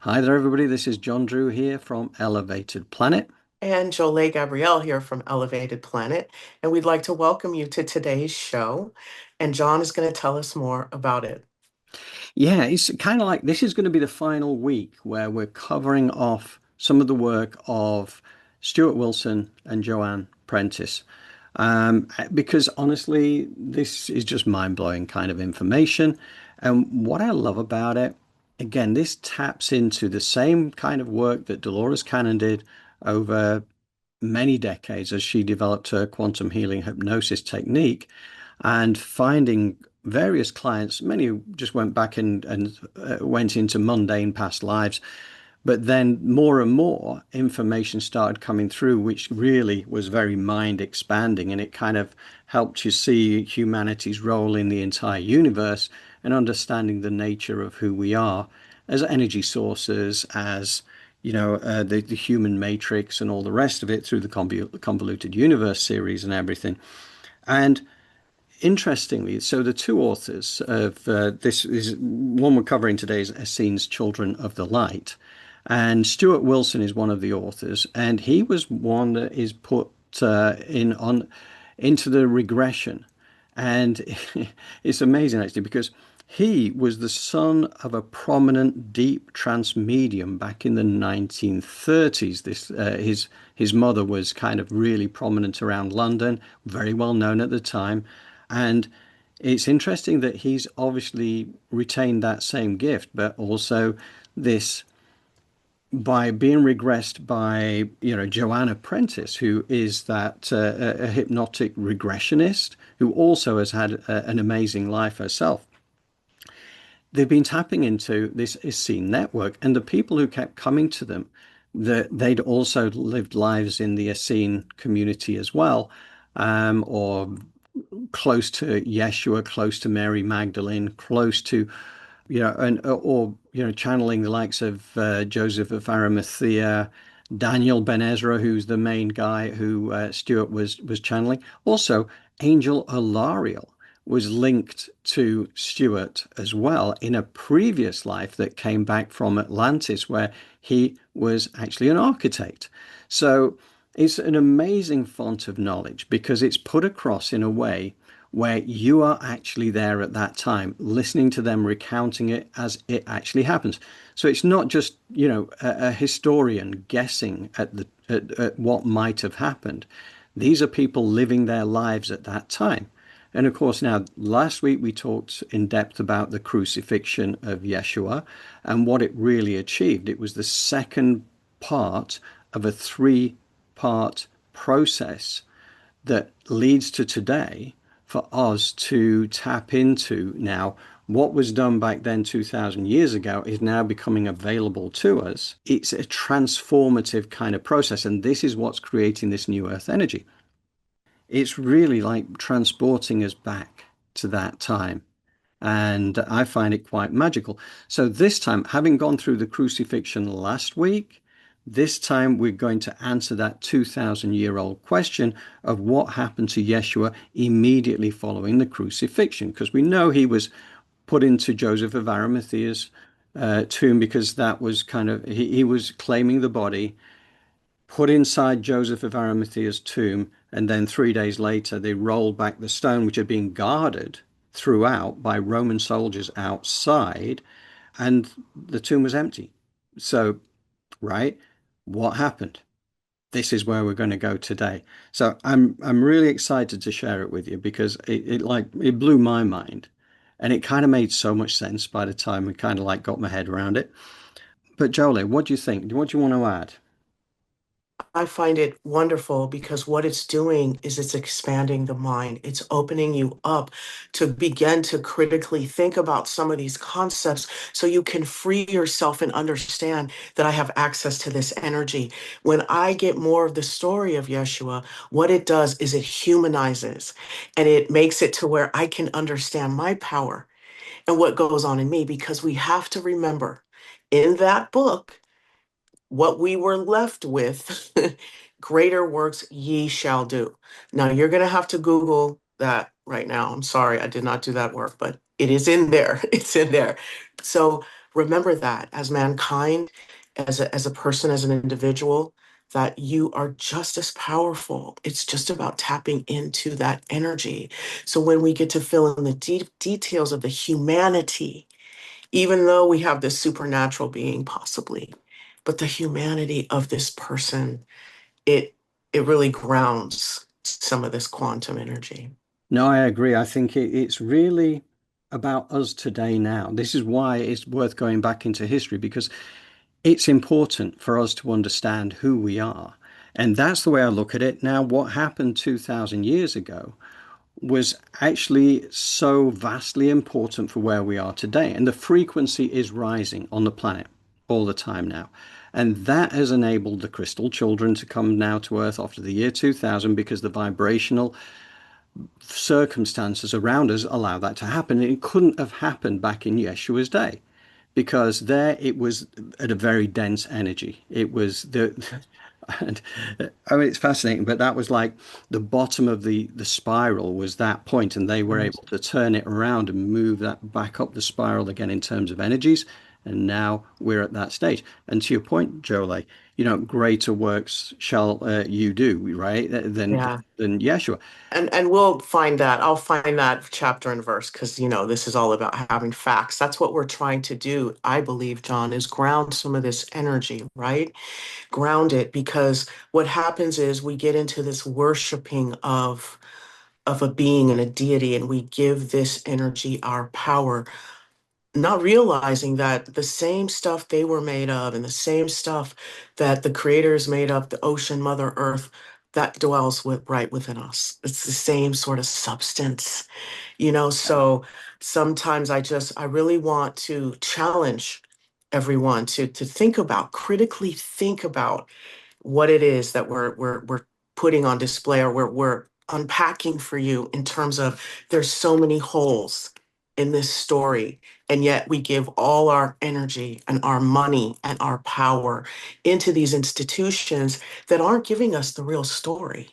Hi there, everybody. This is John Drew here from Elevated Planet. And Jolie Gabrielle here from Elevated Planet. And we'd like to welcome you to today's show. And John is going to tell us more about it. Yeah, it's kind of like this is going to be the final week where we're covering off some of the work of Stuart Wilson and Joanne Prentice. Because honestly, this is just mind-blowing kind of information. And what I love about it, again, this taps into the same kind of work that Dolores Cannon did over many decades as she developed her quantum healing hypnosis technique and finding various clients, many who just went back and went into mundane past lives. But then more and more information started coming through, which really was very mind expanding. And it kind of helped you see humanity's role in the entire universe and understanding the nature of who we are as energy sources, as the human matrix and all the rest of it through the convoluted universe series and everything. And interestingly, so the two authors of this is one we're covering today is Essenes' Children of the Light. And Stuart Wilson is one of the authors, and he was one that is put in on into the regression. And it's amazing actually because he was the son of a prominent deep trance medium back in the 1930s. His mother was kind of really prominent around London, very well known at the time, and it's interesting that he's obviously retained that same gift, but also this by being regressed by Joanna Prentice, who is that a hypnotic regressionist who also has had an amazing life herself. They've been tapping into this Essene network, and the people who kept coming to them, they'd also lived lives in the Essene community as well, or close to Yeshua, close to Mary Magdalene, close to and or channeling the likes of Joseph of Arimathea, Daniel Ben Ezra, who's the main guy who Stuart was channeling. Also, Angel Alariel was linked to Stuart as well in a previous life that came back from Atlantis, where he was actually an architect. So it's an amazing font of knowledge because it's put across in a way where you are actually there at that time, listening to them recounting it as it actually happens. So it's not just, a historian guessing at what might have happened. These are people living their lives at that time. And of course, now last week we talked in depth about the crucifixion of Yeshua and what it really achieved. It was the second part of a three-part process that leads to today for us to tap into now. What was done back then 2000 years ago is now becoming available to us. It's a transformative kind of process, and this is what's creating this new earth energy. It's really like transporting us back to that time. And I find it quite magical. So this time, having gone through the crucifixion last week, this time we're going to answer that 2,000-year-old question of what happened to Yeshua immediately following the crucifixion, because we know he was put into Joseph of Arimathea's tomb because that was kind of, he was claiming the body, put inside Joseph of Arimathea's tomb, and then 3 days later they rolled back the stone, which had been guarded throughout by Roman soldiers outside, and the tomb was empty. So, right, what happened? This is where we're going to go today. So I'm really excited to share it with you because it blew my mind, and it kind of made so much sense by the time I kind of like got my head around it. But Jolie, what do you think? What do you want to add? I find it wonderful because what it's doing is it's expanding the mind. It's opening you up to begin to critically think about some of these concepts so you can free yourself and understand that I have access to this energy. When I get more of the story of Yeshua, what it does is it humanizes and it makes it to where I can understand my power and what goes on in me because we have to remember in that book what we were left with, greater works ye shall do. Now, you're going to have to Google that right now. I'm sorry, I did not do that work, but it is in there. It's in there. So, remember that as mankind, as a person, as an individual, that you are just as powerful. It's just about tapping into that energy. So when we get to fill in the deep details of the humanity, even though we have this supernatural being possibly, but the humanity of this person, it it really grounds some of this quantum energy. No, I agree. I think it's really about us today now. This is why it's worth going back into history because it's important for us to understand who we are. And that's the way I look at it. Now, what happened 2000 years ago was actually so vastly important for where we are today. And the frequency is rising on the planet all the time now. And that has enabled the crystal children to come now to Earth after the year 2000 because the vibrational circumstances around us allow that to happen. It couldn't have happened back in Yeshua's day because there it was at a very dense energy. It was the and I mean it's fascinating, but that was like the bottom of the spiral was that point, and they were able to turn it around and move that back up the spiral again in terms of energies. And now we're at that stage. And to your point, Jolie, greater works shall you do, right? Yeah. Than Yeshua. And we'll find that. I'll find that chapter and verse because this is all about having facts. That's what we're trying to do, I believe, John, is ground some of this energy, right? Ground it because what happens is we get into this worshiping of a being and a deity, and we give this energy our power, not realizing that the same stuff they were made of and the same stuff that the creators made of, the ocean, Mother Earth, that dwells right within us. It's the same sort of substance, so sometimes I really want to challenge everyone to think about, critically think about what it is that we're putting on display, or we're unpacking for you, in terms of there's so many holes in this story, and yet we give all our energy and our money and our power into these institutions that aren't giving us the real story.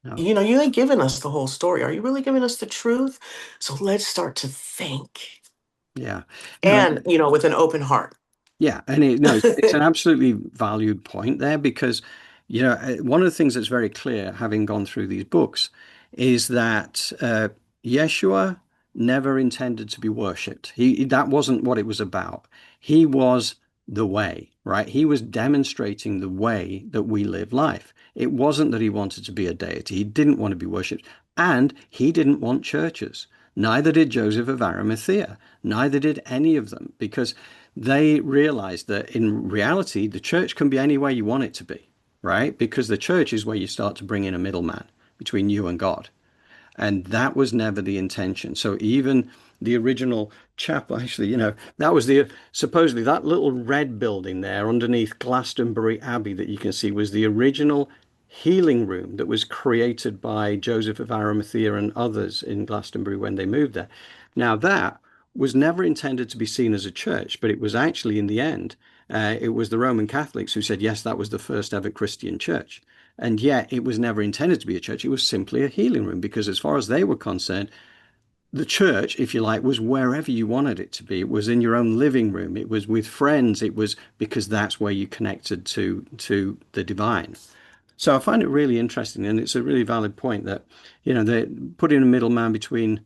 No. You ain't giving us the whole story. Are you really giving us the truth? So let's start to think, Yeah. No, and with an open heart. yeah, and no, it's an absolutely valued point there because, one of the things that's very clear, having gone through these books, is that Yeshua never intended to be worshipped. That wasn't what it was about. He was the way, right? He was demonstrating the way that we live life. It wasn't that he wanted to be a deity. He didn't want to be worshipped, and he didn't want churches. Neither did Joseph of Arimathea. Neither did any of them, because they realized that in reality, the church can be any way you want it to be, right? Because the church is where you start to bring in a middleman between you and God. And that was never the intention. So even the original chapel, actually, that was the supposedly that little red building there underneath Glastonbury Abbey that you can see was the original healing room that was created by Joseph of Arimathea and others in Glastonbury when they moved there. Now that was never intended to be seen as a church, but it was actually in the end, it was the Roman Catholics who said, yes, that was the first ever Christian church. And yet it was never intended to be a church. It was simply a healing room because, as far as they were concerned, the church, if you like, was wherever you wanted it to be. It was in your own living room. It was with friends. It was because that's where you connected to the divine. So I find it really interesting, and it's a really valid point that they putting a middleman between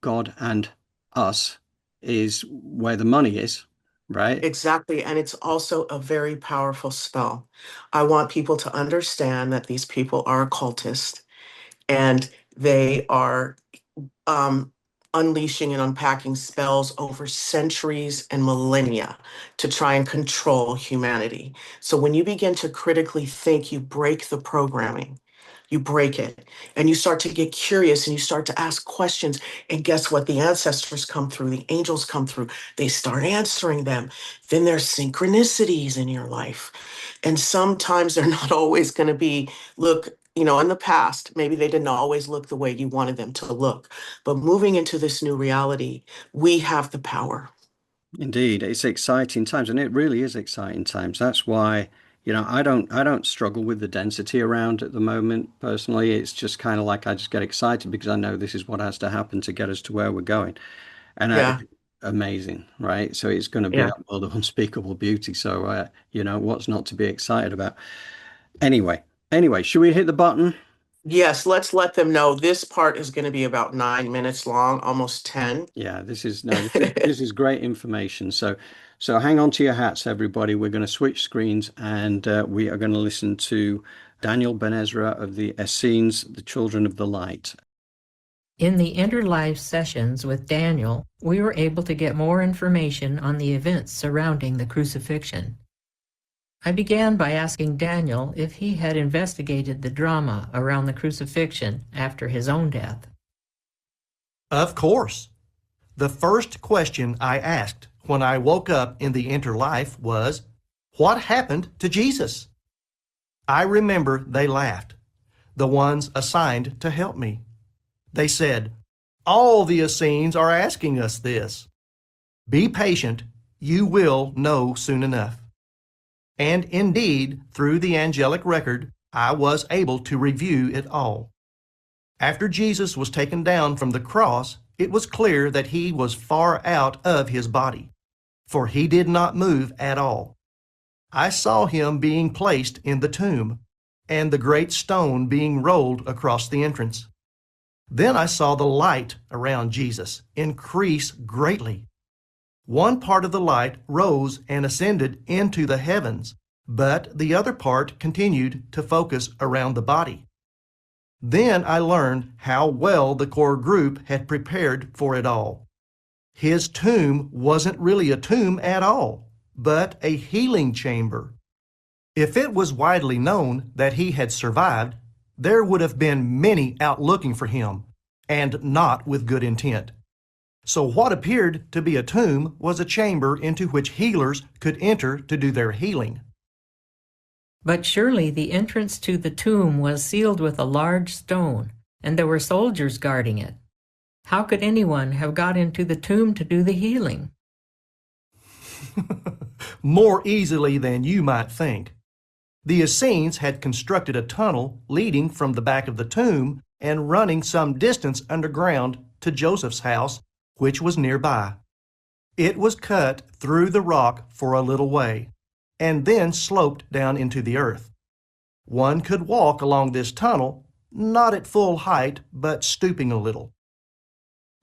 God and us is where the money is, right? Exactly. And it's also a very powerful spell. I want people to understand that these people are occultists, and they are um, unleashing and unpacking spells over centuries and millennia to try and control humanity. So when you begin to critically think, you break the programming. You break it, and you start to get curious, and you start to ask questions. And guess what? The ancestors come through, the angels come through, they start answering them. Then there's synchronicities in your life. And sometimes they're not always going to be, look, in the past, maybe they didn't always look the way you wanted them to look. But moving into this new reality, we have the power. Indeed, it's exciting times, and it really is exciting times. That's why, I don't struggle with the density around at the moment personally. It's just kind of like I just get excited because I know this is what has to happen to get us to where we're going. And Yeah. amazing, right? So it's going to be Yeah. that world of unspeakable beauty. So, what's not to be excited about? Anyway, should we hit the button? Yes, let's let them know this part is going to be about 9 minutes long, almost 10. Yeah, this is no, this is great information. So hang on to your hats, everybody. We're going to switch screens, and we are going to listen to Daniel Ben Ezra of the Essenes, the Children of the Light. In the interlife sessions with Daniel, we were able to get more information on the events surrounding the crucifixion. I began by asking Daniel if he had investigated the drama around the crucifixion after his own death. Of course. The first question I asked when I woke up in the interlife was, what happened to Jesus? I remember they laughed, the ones assigned to help me. They said, all the Essenes are asking us this. Be patient, you will know soon enough. And indeed, through the angelic record, I was able to review it all. After Jesus was taken down from the cross, it was clear that he was far out of his body, for he did not move at all. I saw him being placed in the tomb, and the great stone being rolled across the entrance. Then I saw the light around Jesus increase greatly. One part of the light rose and ascended into the heavens, but the other part continued to focus around the body. Then I learned how well the core group had prepared for it all. His tomb wasn't really a tomb at all, but a healing chamber. If it was widely known that he had survived, there would have been many out looking for him, and not with good intent. So what appeared to be a tomb was a chamber into which healers could enter to do their healing. But surely the entrance to the tomb was sealed with a large stone, and there were soldiers guarding it. How could anyone have got into the tomb to do the healing? More easily than you might think. The Essenes had constructed a tunnel leading from the back of the tomb and running some distance underground to Joseph's house, which was nearby. It was cut through the rock for a little way, and then sloped down into the earth. One could walk along this tunnel, not at full height, but stooping a little.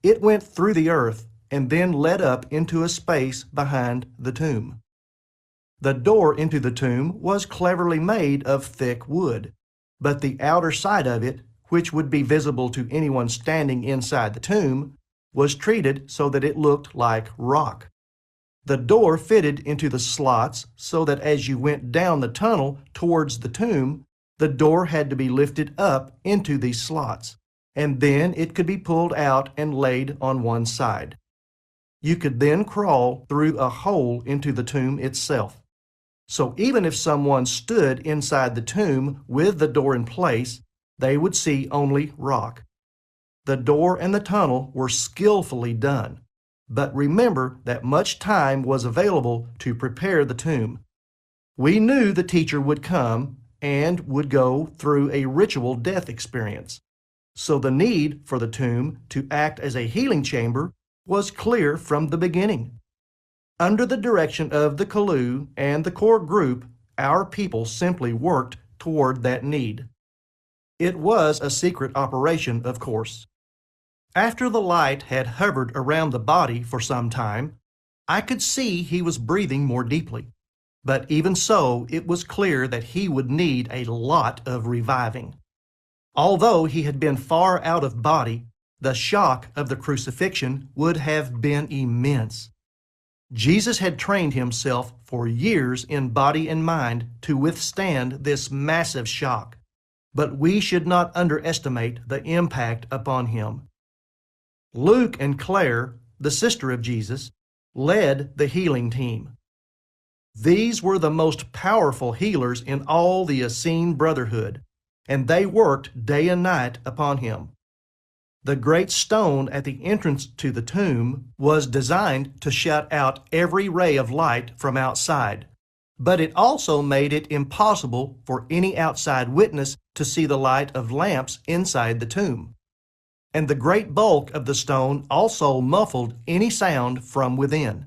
It went through the earth and then led up into a space behind the tomb. The door into the tomb was cleverly made of thick wood, but the outer side of it, which would be visible to anyone standing inside the tomb, was treated so that it looked like rock. The door fitted into the slots so that as you went down the tunnel towards the tomb, the door had to be lifted up into these slots, and then it could be pulled out and laid on one side. You could then crawl through a hole into the tomb itself. So even if someone stood inside the tomb with the door in place, they would see only rock. The door and the tunnel were skillfully done. But remember that much time was available to prepare the tomb. We knew the teacher would come and would go through a ritual death experience. So the need for the tomb to act as a healing chamber was clear from the beginning. Under the direction of the Kalu and the core group, our people simply worked toward that need. It was a secret operation, of course. After the light had hovered around the body for some time, I could see he was breathing more deeply. But even so, it was clear that he would need a lot of reviving. Although he had been far out of body, the shock of the crucifixion would have been immense. Jesus had trained himself for years in body and mind to withstand this massive shock, but we should not underestimate the impact upon him. Luke and Claire, the sister of Jesus, led the healing team. These were the most powerful healers in all the Essene Brotherhood, and they worked day and night upon him. The great stone at the entrance to the tomb was designed to shut out every ray of light from outside, but it also made it impossible for any outside witness to see the light of lamps inside the tomb. and the great bulk of the stone also muffled any sound from within.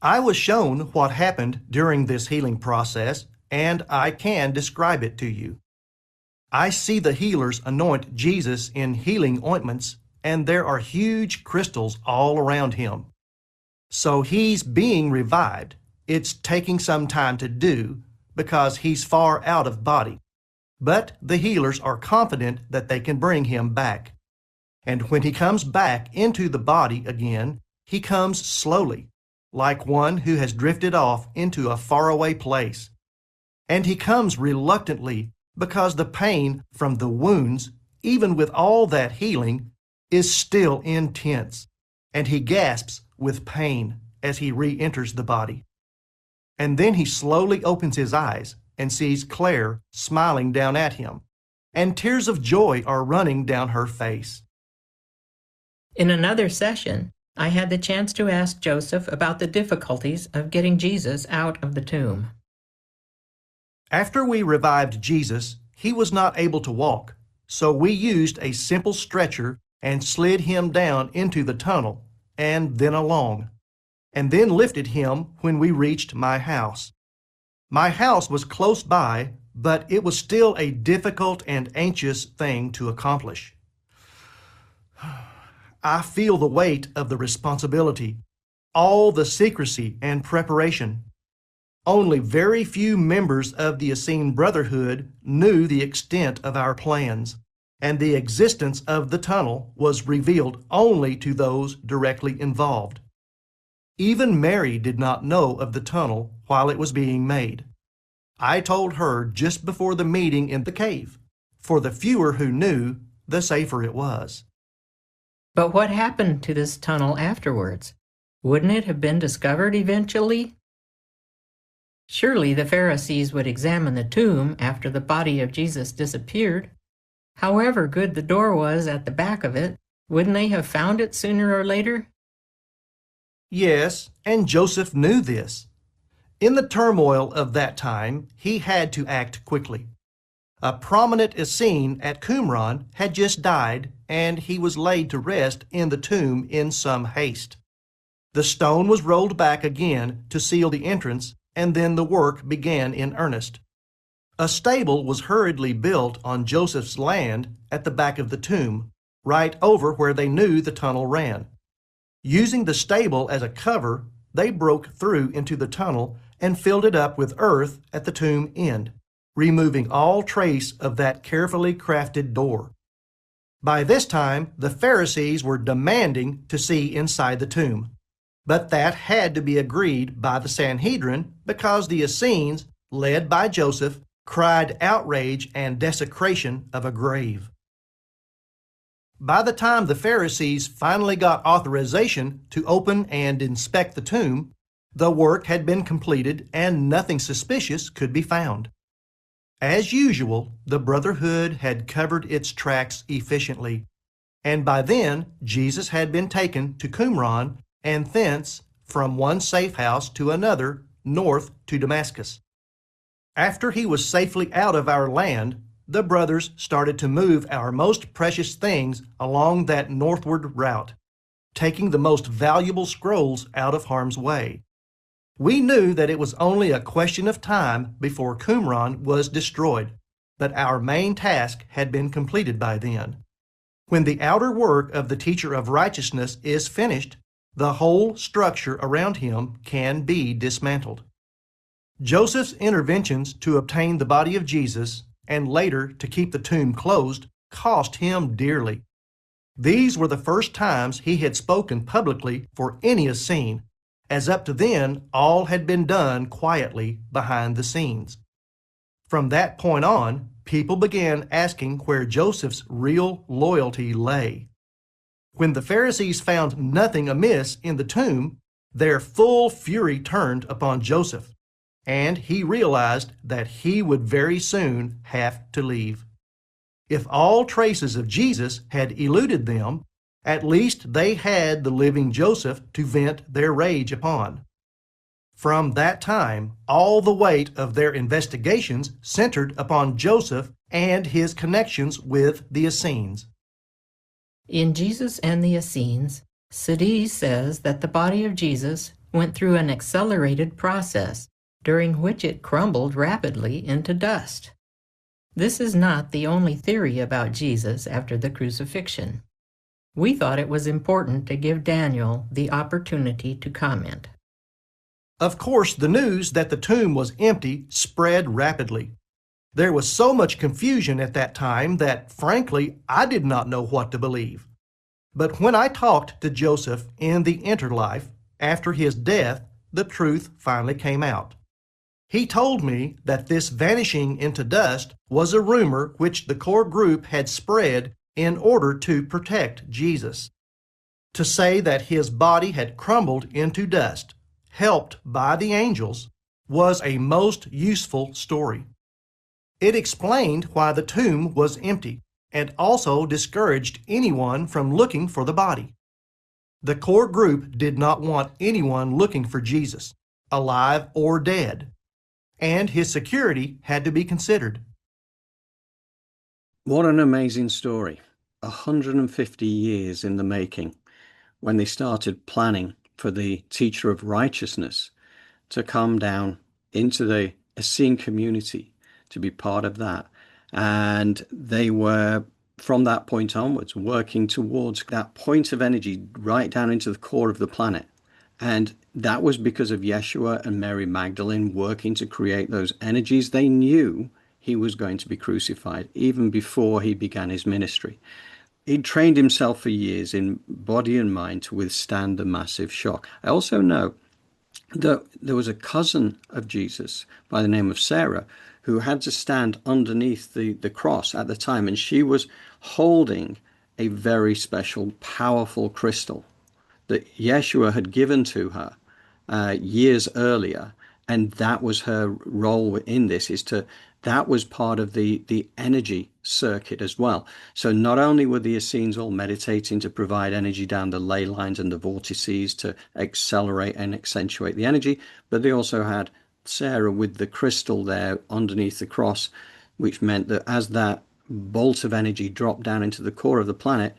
I was shown what happened during this healing process, and I can describe it to you. I see the healers anoint Jesus in healing ointments, and there are huge crystals all around him. So he's being revived. It's taking some time to do because he's far out of body. But the healers are confident that they can bring him back. And when he comes back into the body again, he comes slowly, like one who has drifted off into a faraway place. And he comes reluctantly because the pain from the wounds, even with all that healing, is still intense, and he gasps with pain as he re-enters the body. And then he slowly opens his eyes and sees Claire smiling down at him, and tears of joy are running down her face. In another session, I had the chance to ask Joseph about the difficulties of getting Jesus out of the tomb. After we revived Jesus, he was not able to walk, so we used a simple stretcher and slid him down into the tunnel, and then along, and then lifted him when we reached my house. My house was close by, but it was still a difficult and anxious thing to accomplish. I feel the weight of the responsibility, all the secrecy and preparation. Only very few members of the Essene Brotherhood knew the extent of our plans, and the existence of the tunnel was revealed only to those directly involved. Even Mary did not know of the tunnel while it was being made. I told her just before the meeting in the cave, for the fewer who knew, the safer it was. But what happened to this tunnel afterwards? Wouldn't it have been discovered eventually? Surely the Pharisees would examine the tomb after the body of Jesus disappeared. However good the door was at the back of it, wouldn't they have found it sooner or later? Yes, and Joseph knew this. In the turmoil of that time, he had to act quickly. A prominent Essene at Qumran had just died, and he was laid to rest in the tomb in some haste. The stone was rolled back again to seal the entrance, and then the work began in earnest. A stable was hurriedly built on Joseph's land at the back of the tomb, right over where they knew the tunnel ran. Using the stable as a cover, they broke through into the tunnel and filled it up with earth at the tomb end, removing all trace of that carefully crafted door. By this time, the Pharisees were demanding to see inside the tomb, but that had to be agreed by the Sanhedrin because the Essenes, led by Joseph, cried outrage and desecration of a grave. By the time the Pharisees finally got authorization to open and inspect the tomb, the work had been completed and nothing suspicious could be found. As usual, the Brotherhood had covered its tracks efficiently, and by then Jesus had been taken to Qumran and thence from one safe house to another north to Damascus. After he was safely out of our land, the brothers started to move our most precious things along that northward route, taking the most valuable scrolls out of harm's way. We knew that it was only a question of time before Qumran was destroyed, but our main task had been completed by then. When the outer work of the teacher of righteousness is finished, the whole structure around him can be dismantled. Joseph's interventions to obtain the body of Jesus and later to keep the tomb closed cost him dearly. These were the first times he had spoken publicly for any Essene, as up to then all had been done quietly behind the scenes. From that point on, people began asking where Joseph's real loyalty lay. When the Pharisees found nothing amiss in the tomb, their full fury turned upon Joseph, and he realized that he would very soon have to leave. If all traces of Jesus had eluded them, at least they had the living Joseph to vent their rage upon. From that time, all the weight of their investigations centered upon Joseph and his connections with the Essenes. In Jesus and the Essenes, Sadi says that the body of Jesus went through an accelerated process during which it crumbled rapidly into dust. This is not the only theory about Jesus after the crucifixion. We thought it was important to give Daniel the opportunity to comment. Of course, the news that the tomb was empty spread rapidly. There was so much confusion at that time that, frankly, I did not know what to believe. But when I talked to Joseph in the interlife, after his death, the truth finally came out. He told me that this vanishing into dust was a rumor which the core group had spread in order to protect Jesus. To say that his body had crumbled into dust, helped by the angels, was a most useful story. It explained why the tomb was empty and also discouraged anyone from looking for the body. The core group did not want anyone looking for Jesus, alive or dead, and his security had to be considered. What an amazing story. 150 years in the making when they started planning for the teacher of righteousness to come down into the Essene community to be part of that. And they were, from that point onwards, working towards that point of energy right down into the core of the planet. And that was because of Jeshua and Mary Magdalene working to create those energies. They knew he was going to be crucified even before he began his ministry. He'd trained himself for years in body and mind to withstand the massive shock. I also know that there was a cousin of Jesus by the name of Sarah who had to stand underneath the cross at the time, and she was holding a very special, powerful crystal that Yeshua had given to her years earlier, and that was her role in this, that was part of the energy circuit as well. So not only were the Essenes all meditating to provide energy down the ley lines and the vortices to accelerate and accentuate the energy, but they also had Sarah with the crystal there underneath the cross, which meant that as that bolt of energy dropped down into the core of the planet,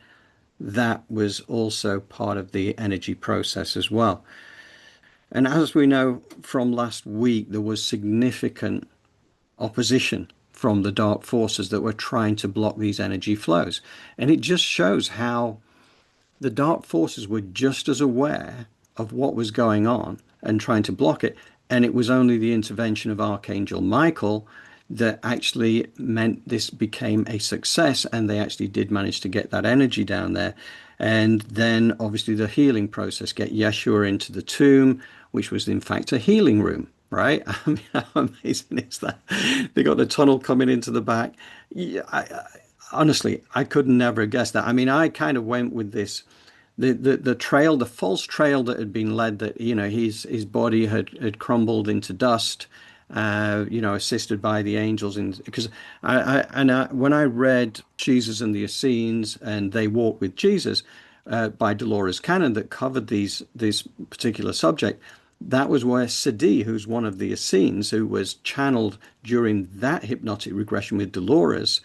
that was also part of the energy process as well. And as we know from last week, there was significant opposition from the dark forces that were trying to block these energy flows. And it just shows how the dark forces were just as aware of what was going on and trying to block it. And it was only the intervention of Archangel Michael that actually meant this became a success, and they actually did manage to get that energy down there. And then obviously the healing process, get Yeshua into the tomb, which was in fact a healing room, right? I mean, how amazing is that? They got the tunnel coming into the back. Yeah, honestly, I could never have guessed that. I mean, I kind of went with this, the trail, the false trail that had been led, that, you know, his body had crumbled into dust, you know, assisted by the angels. And because when I read Jesus and the Essenes and They Walk with Jesus by Dolores Cannon, that covered this particular subject, that was where Sadi, who's one of the Essenes, who was channeled during that hypnotic regression with Dolores,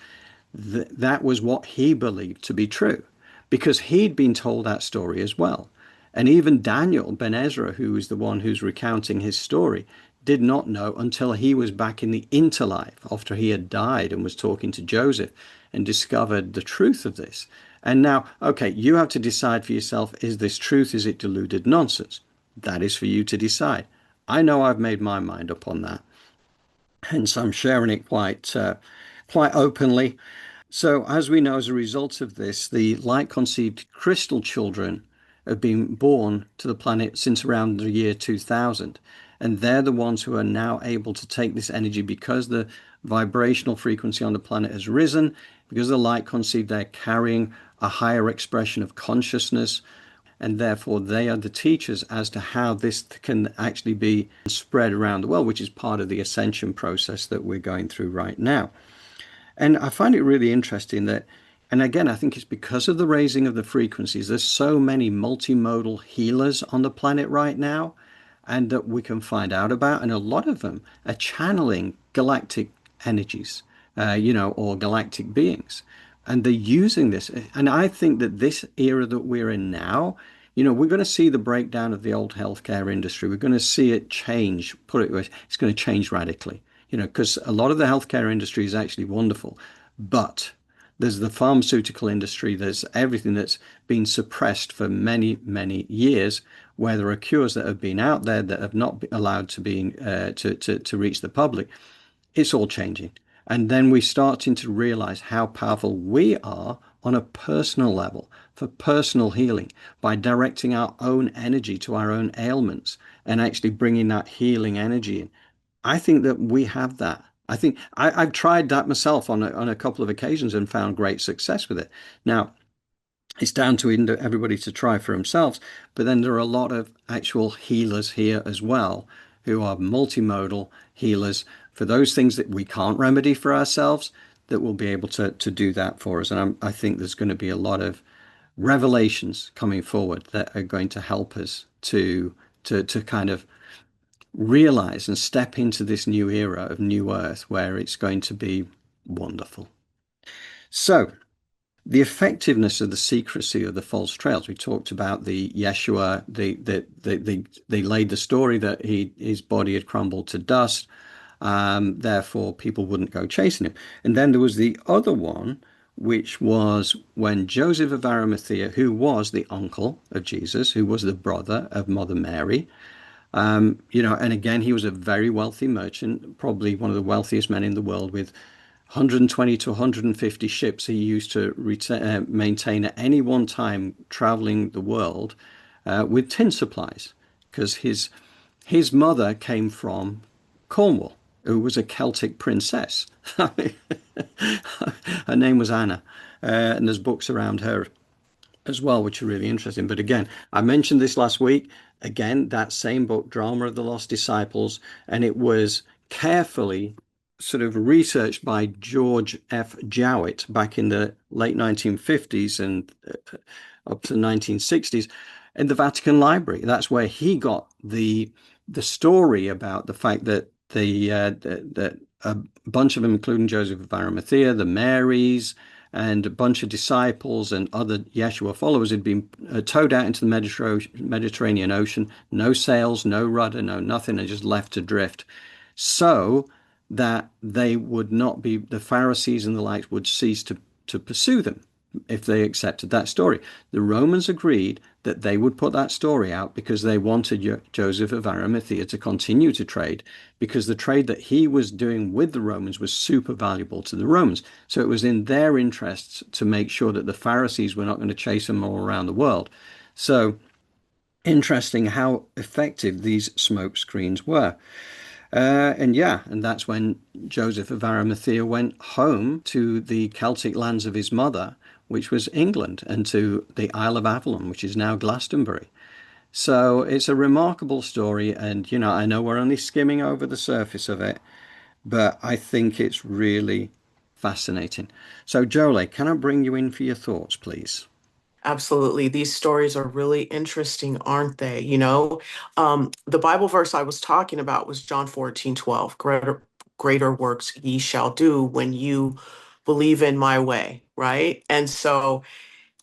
that was what he believed to be true, because he'd been told that story as well. And even Daniel Ben Ezra, who is the one who's recounting his story, did not know until he was back in the interlife after he had died and was talking to Joseph and discovered the truth of this. And now, okay, you have to decide for yourself, is this truth? Is it deluded nonsense? That is for you to decide. I know I've made my mind up on that, hence I'm sharing it quite openly. So as we know, as a result of this, the light-conceived crystal children have been born to the planet since around the year 2000. And they're the ones who are now able to take this energy because the vibrational frequency on the planet has risen, because the light conceived, they're carrying a higher expression of consciousness. And therefore, they are the teachers as to how this can actually be spread around the world, which is part of the ascension process that we're going through right now. And I find it really interesting that, and again, I think it's because of the raising of the frequencies, there's so many multimodal healers on the planet right now, and that we can find out about. And a lot of them are channeling galactic energies, you know, or galactic beings. and they're using this. And I think that this era that we're in now, we're going to see the breakdown of the old healthcare industry. We're going to see it change. Put it, it's going to change radically. Because a lot of the healthcare industry is actually wonderful, but there's the pharmaceutical industry. There's everything that's been suppressed for many, many years, where there are cures that have been out there that have not been allowed to be to reach the public. It's all changing. And then we're starting to realize how powerful we are on a personal level for personal healing by directing our own energy to our own ailments and actually bringing that healing energy in. I think that we have that. I think I've tried that myself on a couple of occasions and found great success with it. Now, it's down to everybody to try for themselves, but then there are a lot of actual healers here as well who are multimodal healers for those things that we can't remedy for ourselves, that will be able to do that for us. And I think there's going to be a lot of revelations coming forward that are going to help us to kind of realize and step into this new era of new earth where it's going to be wonderful. So the effectiveness of the secrecy of the false trails. We talked about the Jeshua. They laid the story that his body had crumbled to dust. Therefore, people wouldn't go chasing him. And then there was the other one, which was when Joseph of Arimathea, who was the uncle of Jesus, who was the brother of Mother Mary, and again, he was a very wealthy merchant, probably one of the wealthiest men in the world, with 120 to 150 ships he used to maintain at any one time, traveling the world with tin supplies, because his mother came from Cornwall, who was a Celtic princess. Her name was Anna, and there's books around her as well, which are really interesting. But again, I mentioned this last week. Again, that same book, Drama of the Lost Disciples, and it was carefully sort of researched by George F. Jowett back in the late 1950s and up to the 1960s in the Vatican Library. That's where he got the story about the fact that that a bunch of them, including Joseph of Arimathea, the Marys, and a bunch of disciples and other Yeshua followers had been towed out into the Mediterranean Ocean. No sails, no rudder, no nothing, and just left to drift. So that they would not be, the Pharisees and the likes would cease to pursue them if they accepted that story. The Romans agreed that they would put that story out because they wanted Joseph of Arimathea to continue to trade, because the trade that he was doing with the Romans was super valuable to the Romans. So it was in their interests to make sure that the Pharisees were not going to chase them all around the world. So interesting how effective these smoke screens were. And that's when Joseph of Arimathea went home to the Celtic lands of his mother, which was England, and to the Isle of Avalon, which is now Glastonbury. So it's a remarkable story, and I know we're only skimming over the surface of it, but I think it's really fascinating. So Jolie, can I bring you in for your thoughts, please? Absolutely. These stories are really interesting, aren't they? The Bible verse I was talking about was John 14:12. Greater works ye shall do when you believe in my way, right? And so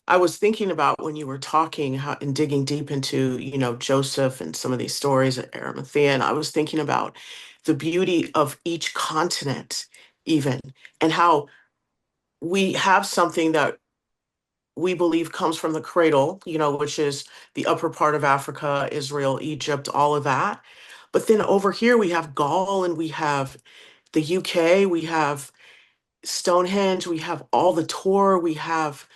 I was thinking about when you were talking and digging deep into, Joseph and some of these stories at Arimathea, and I was thinking about the beauty of each continent, even, and how we have something that we believe comes from the cradle, which is the upper part of Africa, Israel, Egypt, all of that. But then over here we have Gaul and we have the UK, we have Stonehenge, we have all the Torah, we have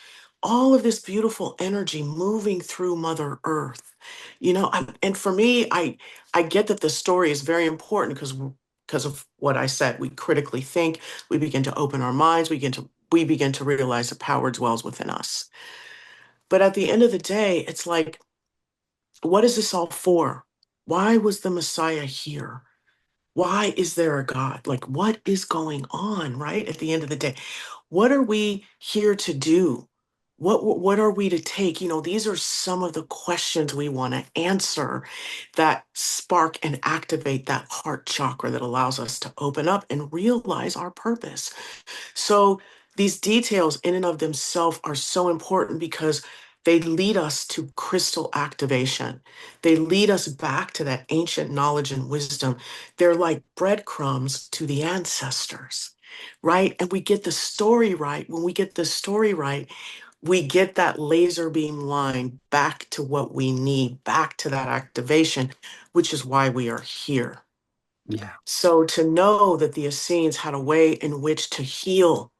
all of this beautiful energy moving through Mother Earth. And for me, I get that the story is very important because of what I said. We critically think, we begin to open our minds, we begin to realize the power dwells within us. But at the end of the day, it's like, what is this all for? Why was the Messiah here? Why is there a God? Like, what is going on, right? At the end of the day, what are we here to do? What are we to take? These are some of the questions we want to answer that spark and activate that heart chakra that allows us to open up and realize our purpose. So These details in and of themselves are so important because they lead us to crystal activation. They lead us back to that ancient knowledge and wisdom. They're like breadcrumbs to the ancestors, right? And we get the story right. When we get the story right, we get that laser beam line back to what we need, back to that activation, which is why we are here. Yeah. So to know that the Essenes had a way in which to heal,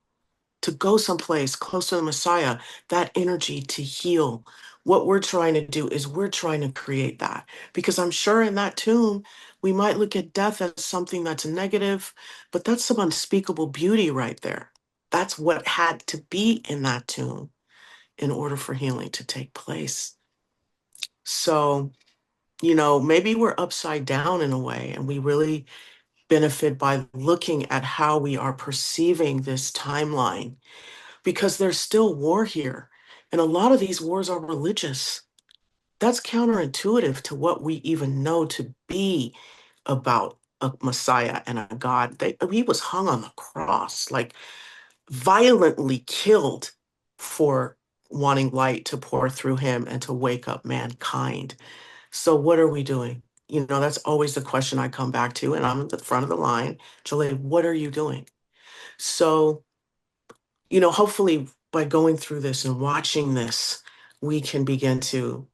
to go someplace close to the Messiah, that energy to heal. What we're trying to do is we're trying to create that. Because I'm sure in that tomb, we might look at death as something that's negative, but that's some unspeakable beauty right there. That's what had to be in that tomb in order for healing to take place. So, maybe we're upside down in a way, and we really benefit by looking at how we are perceiving this timeline because there's still war here. And a lot of these wars are religious. That's counterintuitive to what we even know to be about a Messiah and a God. He was hung on the cross, like violently killed for wanting light to pour through him and to wake up mankind. So, what are we doing? That's always the question I come back to, and I'm at the front of the line. Julie, what are you doing? So, hopefully by going through this and watching this, we can begin to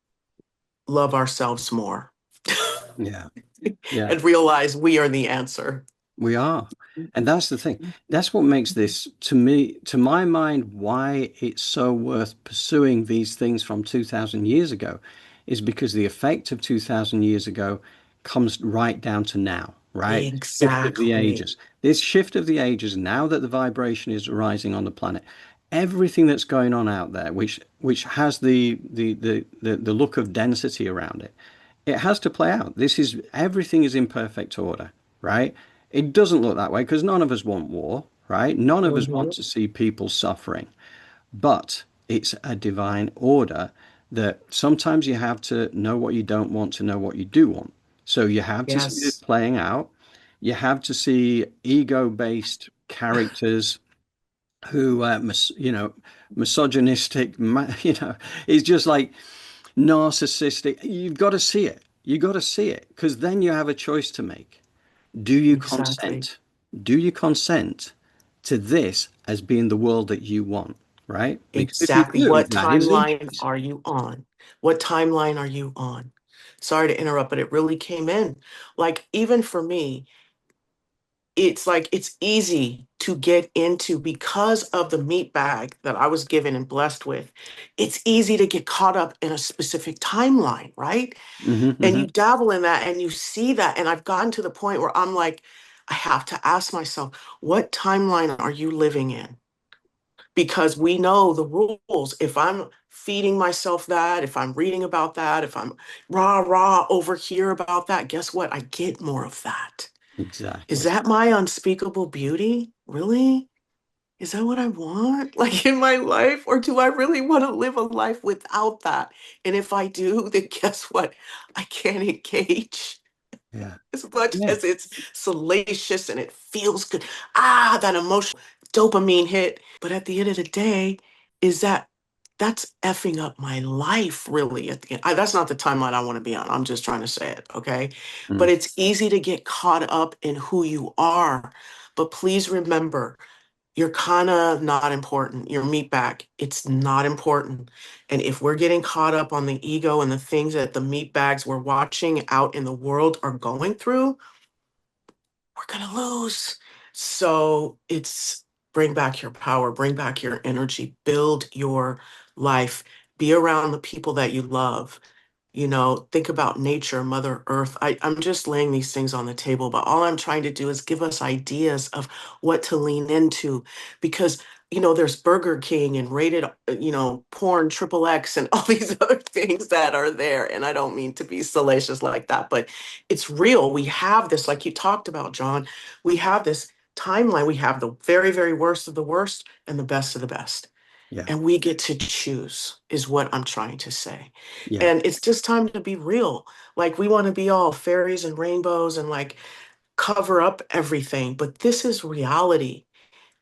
love ourselves more Yeah. Yeah. and realize we are the answer. We are. And that's the thing. That's what makes this, to me, to my mind, why it's so worth pursuing these things from 2000 years ago is because the effect of 2000 years ago comes right down to now, right? Shift of the Exactly. ages. This shift of the ages, now that the vibration is rising on the planet, everything that's going on out there, which has the look of density around it, it has to play out. Everything is in perfect order, right? It doesn't look that way because none of us want war, right? None of us want Mhm. to see people suffering, but it's a divine order that sometimes you have to know what you don't want to know what you do want. So you have to see this Yes. playing out. You have to see ego-based characters who, misogynistic, it's just like narcissistic. You've got to see it. You've got to see it because then you have a choice to make. Do you Exactly. consent? Do you consent to this as being the world that you want? Right? Because if you Exactly. do, What that is timeline ease. are you on? What timeline are you on? Sorry to interrupt, but it really came in. Like, even for me, it's like it's easy to get into because of the meat bag that I was given and blessed with. It's easy to get caught up in a specific timeline, right? Hmm. And Hmm. you dabble in that and you see that. And I've gotten to the point where I'm like, I have to ask myself, what timeline are you living in? Because we know the rules. If I'm feeding myself that, if I'm reading about that, if I'm rah over here about that, guess what? I get more of that. Is Exactly. that my unspeakable beauty? Really? Is that what I want? Like in my life? Or do I really want to live a life without that? And if I do, then guess what? I can't engage Yeah. as much Yeah. as it's salacious and it feels good. That emotional dopamine hit. But at the end of the day, is that's effing up my life, really. At the end, that's not the timeline I want to be on. I'm just trying to say it, okay? But Mm. it's easy to get caught up in who you are. But please remember, you're kind of not important. Your meat bag, it's not important. And if we're getting caught up on the ego and the things that the meat bags we're watching out in the world are going through, we're going to lose. So it's bring back your power, bring back your energy, build your life, be around the people that you love. Think about nature, Mother Earth. I'm just laying these things on the table, but all I'm trying to do is give us ideas of what to lean into because, there's Burger King and rated, porn, triple X, and all these other things that are there. And I don't mean to be salacious like that, but it's real. We have this, like you talked about, John, we have this timeline. We have the very, very worst of the worst and the best of the best. Yeah. And we get to choose, is what I'm trying to say. Yeah. And it's just time to be real. Like, we want to be all fairies and rainbows and like cover up everything, but this is reality.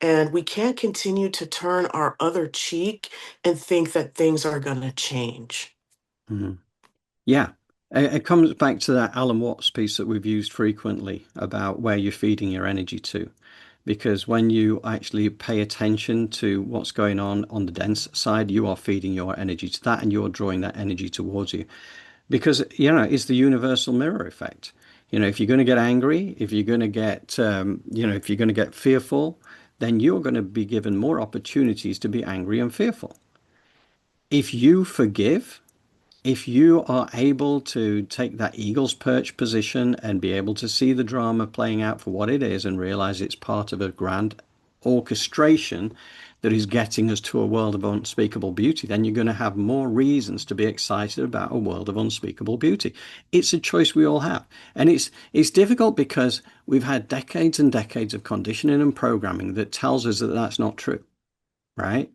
And we can't continue to turn our other cheek and think that things are going to change. Mhm. Yeah. It comes back to that Alan Watts piece that we've used frequently about where you're feeding your energy to. Because when you actually pay attention to what's going on the dense side, you are feeding your energy to that and you're drawing that energy towards you. Because, it's the universal mirror effect. If you're going to get angry, if you're going to get, if you're going to get fearful, then you're going to be given more opportunities to be angry and fearful. If you forgive, if you are able to take that eagle's perch position and be able to see the drama playing out for what it is and realize it's part of a grand orchestration that is getting us to a world of unspeakable beauty, then you're going to have more reasons to be excited about a world of unspeakable beauty. It's a choice we all have. And it's difficult because we've had decades and decades of conditioning and programming that tells us that that's not true, right?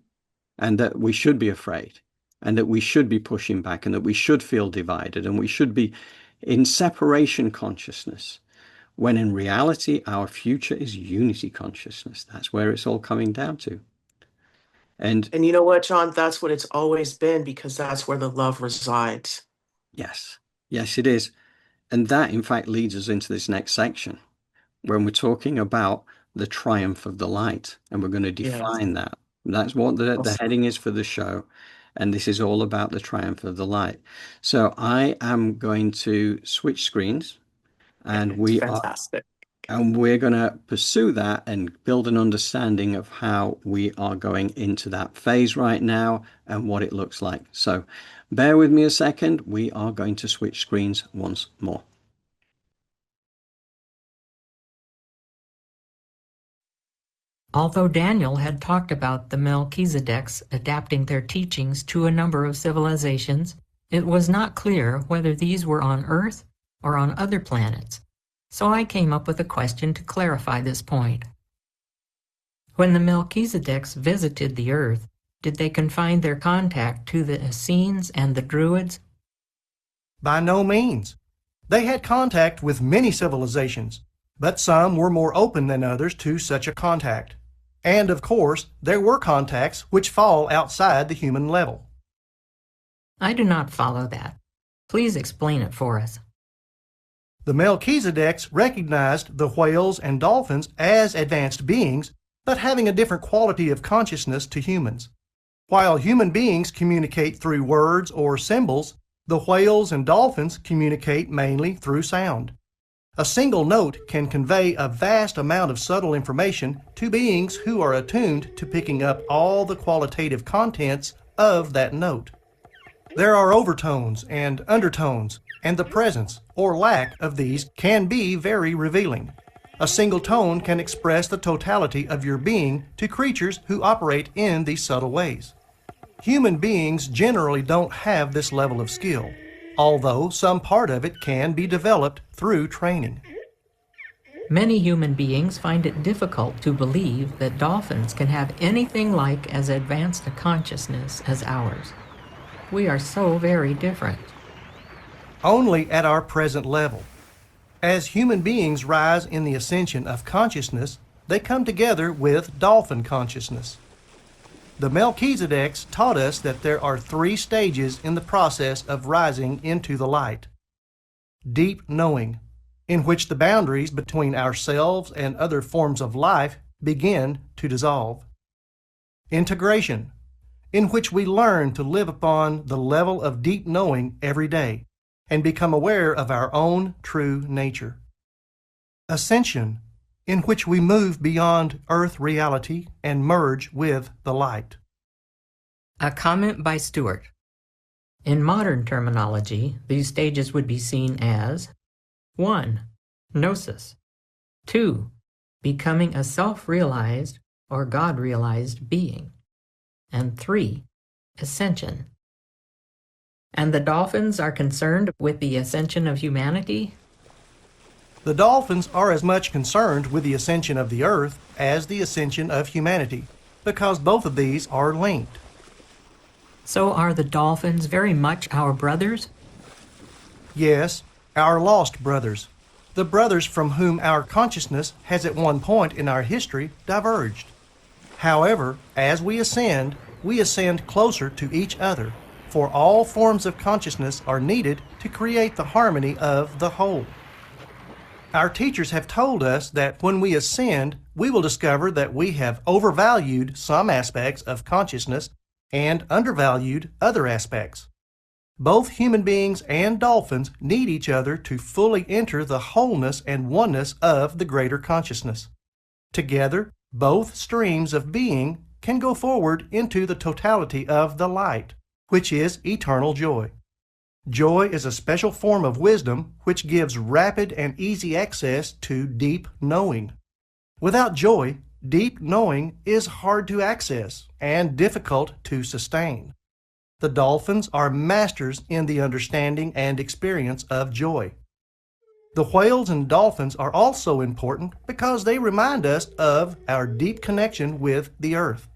And that we should be afraid, and that we should be pushing back, and that we should feel divided, and we should be in separation consciousness, when in reality our future is unity consciousness. That's where it's all coming down to. And you know what, John? That's what it's always been, because that's where the love resides. yes, it is. And that in fact leads us into this next section when we're talking about the triumph of the light, and we're going to define that. That's what the heading is for the show. And this is all about the triumph of the light. So I am going to switch screens, and we're going to pursue that and build an understanding of how we are going into that phase right now and what it looks like. So bear with me a second. We are going to switch screens once more. Although Daniel had talked about the Melchizedeks adapting their teachings to a number of civilizations, it was not clear whether these were on Earth or on other planets, so I came up with a question to clarify this point. When the Melchizedeks visited the Earth, did they confine their contact to the Essenes and the Druids? By no means. They had contact with many civilizations, but some were more open than others to such a contact. And of course, there were contacts which fall outside the human level. I do not follow that. Please explain it for us. The Melchizedeks recognized the whales and dolphins as advanced beings, but having a different quality of consciousness to humans. While human beings communicate through words or symbols, the whales and dolphins communicate mainly through sound. A single note can convey a vast amount of subtle information to beings who are attuned to picking up all the qualitative contents of that note. There are overtones and undertones, and the presence or lack of these can be very revealing. A single tone can express the totality of your being to creatures who operate in these subtle ways. Human beings generally don't have this level of skill, although some part of it can be developed through training. Many human beings find it difficult to believe that dolphins can have anything like as advanced a consciousness as ours. We are so very different. Only at our present level. As human beings rise in the ascension of consciousness, they come together with dolphin consciousness. The Melchizedeks taught us that there are 3 stages in the process of rising into the light. Deep knowing, in which the boundaries between ourselves and other forms of life begin to dissolve. Integration, in which we learn to live upon the level of deep knowing every day and become aware of our own true nature. Ascension, in which we move beyond earth reality and merge with the light. A comment by Stewart. In modern terminology, these stages would be seen as 1. Gnosis. 2. Becoming a self-realized or God-realized being. And 3. Ascension. And the dolphins are concerned with the ascension of humanity? The dolphins are as much concerned with the ascension of the earth as the ascension of humanity, because both of these are linked. So are the dolphins very much our brothers? Yes, our lost brothers, the brothers from whom our consciousness has at one point in our history diverged. However, as we ascend closer to each other, for all forms of consciousness are needed to create the harmony of the whole. Our teachers have told us that when we ascend, we will discover that we have overvalued some aspects of consciousness and undervalued other aspects. Both human beings and dolphins need each other to fully enter the wholeness and oneness of the greater consciousness. Together, both streams of being can go forward into the totality of the light, which is eternal joy. Joy is a special form of wisdom which gives rapid and easy access to deep knowing. Without joy, deep knowing is hard to access and difficult to sustain. The dolphins are masters in the understanding and experience of joy. The whales and dolphins are also important because they remind us of our deep connection with the earth.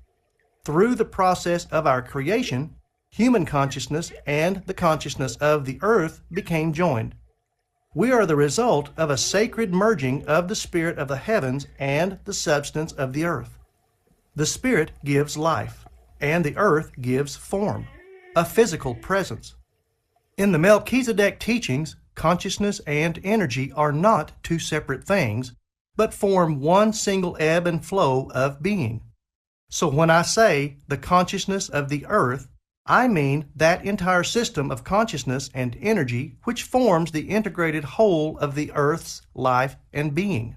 Through the process of our creation, human consciousness and the consciousness of the earth became joined. We are the result of a sacred merging of the spirit of the heavens and the substance of the earth. The spirit gives life, and the earth gives form, a physical presence. In the Melchizedek teachings, consciousness and energy are not two separate things, but form one single ebb and flow of being. So when I say the consciousness of the earth, I mean that entire system of consciousness and energy which forms the integrated whole of the earth's life and being.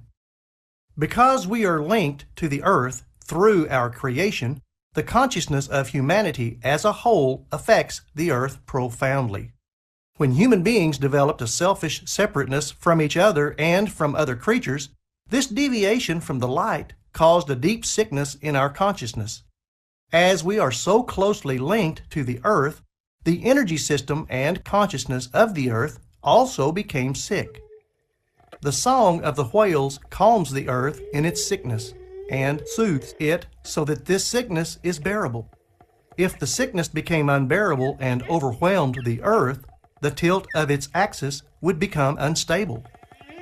Because we are linked to the earth through our creation, the consciousness of humanity as a whole affects the earth profoundly. When human beings developed a selfish separateness from each other and from other creatures, this deviation from the light caused a deep sickness in our consciousness. As we are so closely linked to the earth, the energy system and consciousness of the earth also became sick. The song of the whales calms the earth in its sickness and soothes it so that this sickness is bearable. If the sickness became unbearable and overwhelmed the earth, the tilt of its axis would become unstable.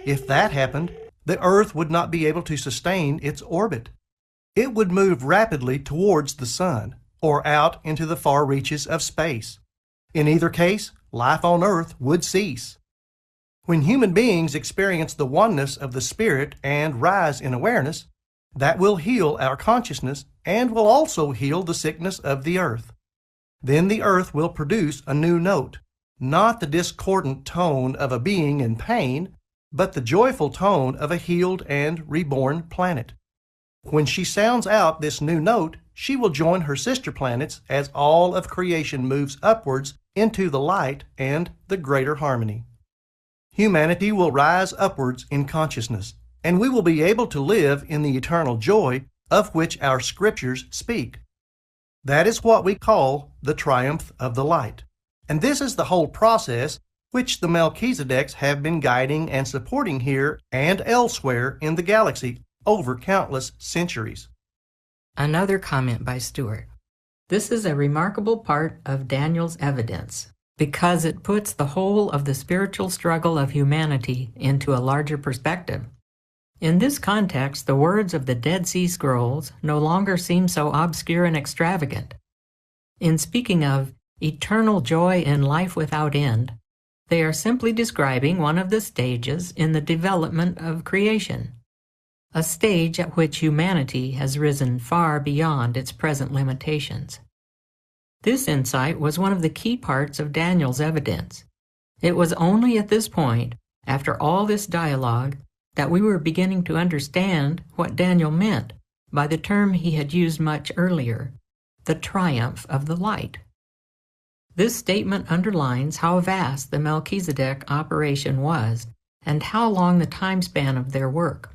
If that happened, the earth would not be able to sustain its orbit. It would move rapidly towards the sun or out into the far reaches of space. In either case, life on earth would cease. When human beings experience the oneness of the spirit and rise in awareness, that will heal our consciousness and will also heal the sickness of the earth. Then the earth will produce a new note, not the discordant tone of a being in pain, but the joyful tone of a healed and reborn planet. When she sounds out this new note, she will join her sister planets as all of creation moves upwards into the light and the greater harmony. Humanity will rise upwards in consciousness, and we will be able to live in the eternal joy of which our scriptures speak. That is what we call the triumph of the light. And this is the whole process which the Melchizedeks have been guiding and supporting here and elsewhere in the galaxy over countless centuries. Another comment by Stuart. This is a remarkable part of Daniel's evidence because it puts the whole of the spiritual struggle of humanity into a larger perspective. In this context, the words of the Dead Sea Scrolls no longer seem so obscure and extravagant. In speaking of eternal joy in life without end, they are simply describing one of the stages in the development of creation, a stage at which humanity has risen far beyond its present limitations. This insight was one of the key parts of Daniel's evidence. It was only at this point, after all this dialogue, that we were beginning to understand what Daniel meant by the term he had used much earlier, the triumph of the light. This statement underlines how vast the Melchizedek operation was and how long the time span of their work.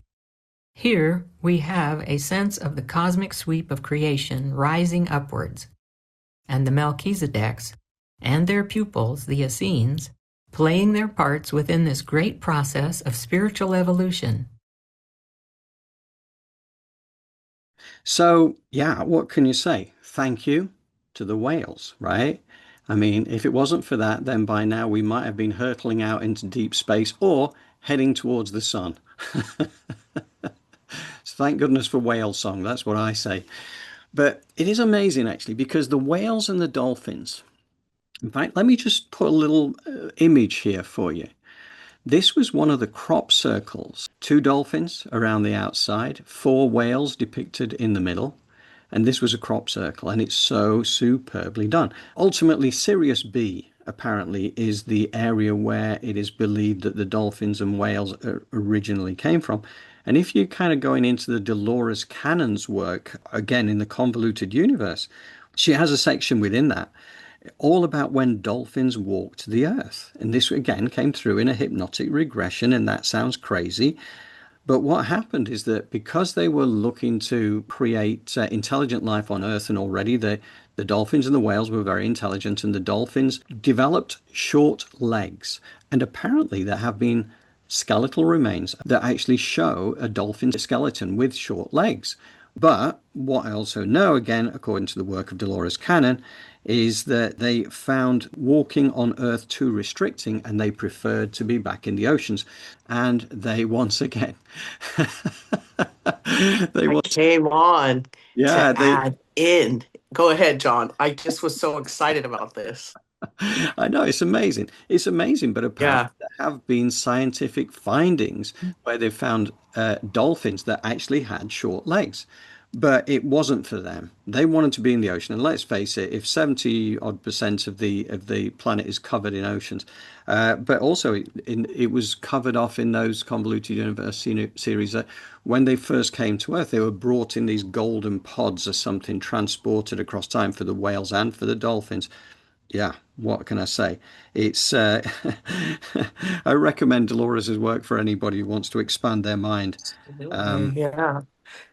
Here we have a sense of the cosmic sweep of creation rising upwards, and the Melchizedeks and their pupils, the Essenes, playing their parts within this great process of spiritual evolution. So, yeah, what can you say? Thank you to the whales, right? I mean, if it wasn't for that, then by now we might have been hurtling out into deep space or heading towards the sun. Thank goodness for whale song. That's what I say. But it is amazing, actually, because the whales and the dolphins, in fact, let me just put a little image here for you. This was one of the crop circles. Two dolphins around the outside, four whales depicted in the middle, and this was a crop circle, and it's so superbly done. Ultimately, Sirius B apparently is the area where it is believed that the dolphins and whales originally came from. And if you're kind of going into the Dolores Cannon's work, again in the convoluted universe, she has a section within that all about when dolphins walked the earth. And this again came through in a hypnotic regression, and that sounds crazy. But what happened is that because they were looking to create intelligent life on Earth, and already the dolphins and the whales were very intelligent, and the dolphins developed short legs. And apparently, there have been skeletal remains that actually show a dolphin skeleton with short legs. But what I also know, again, according to the work of Dolores Cannon, is that they found walking on Earth too restricting and they preferred to be back in the oceans. And they once again, they I once, came on yeah, to they, add in. Go ahead, John. I just was so excited about this. I know it's amazing. It's amazing, but apparently Yeah. there have been scientific findings where they found dolphins that actually had short legs. But it wasn't for them. They wanted to be in the ocean. And let's face it, if 70 odd percent of the planet is covered in oceans, but also it was covered off in those convoluted universe series that when they first came to Earth, they were brought in these golden pods or something, transported across time for the whales and for the dolphins. Yeah, what can I say? It's I recommend Dolores's work for anybody who wants to expand their mind. Absolutely. Um, Yeah.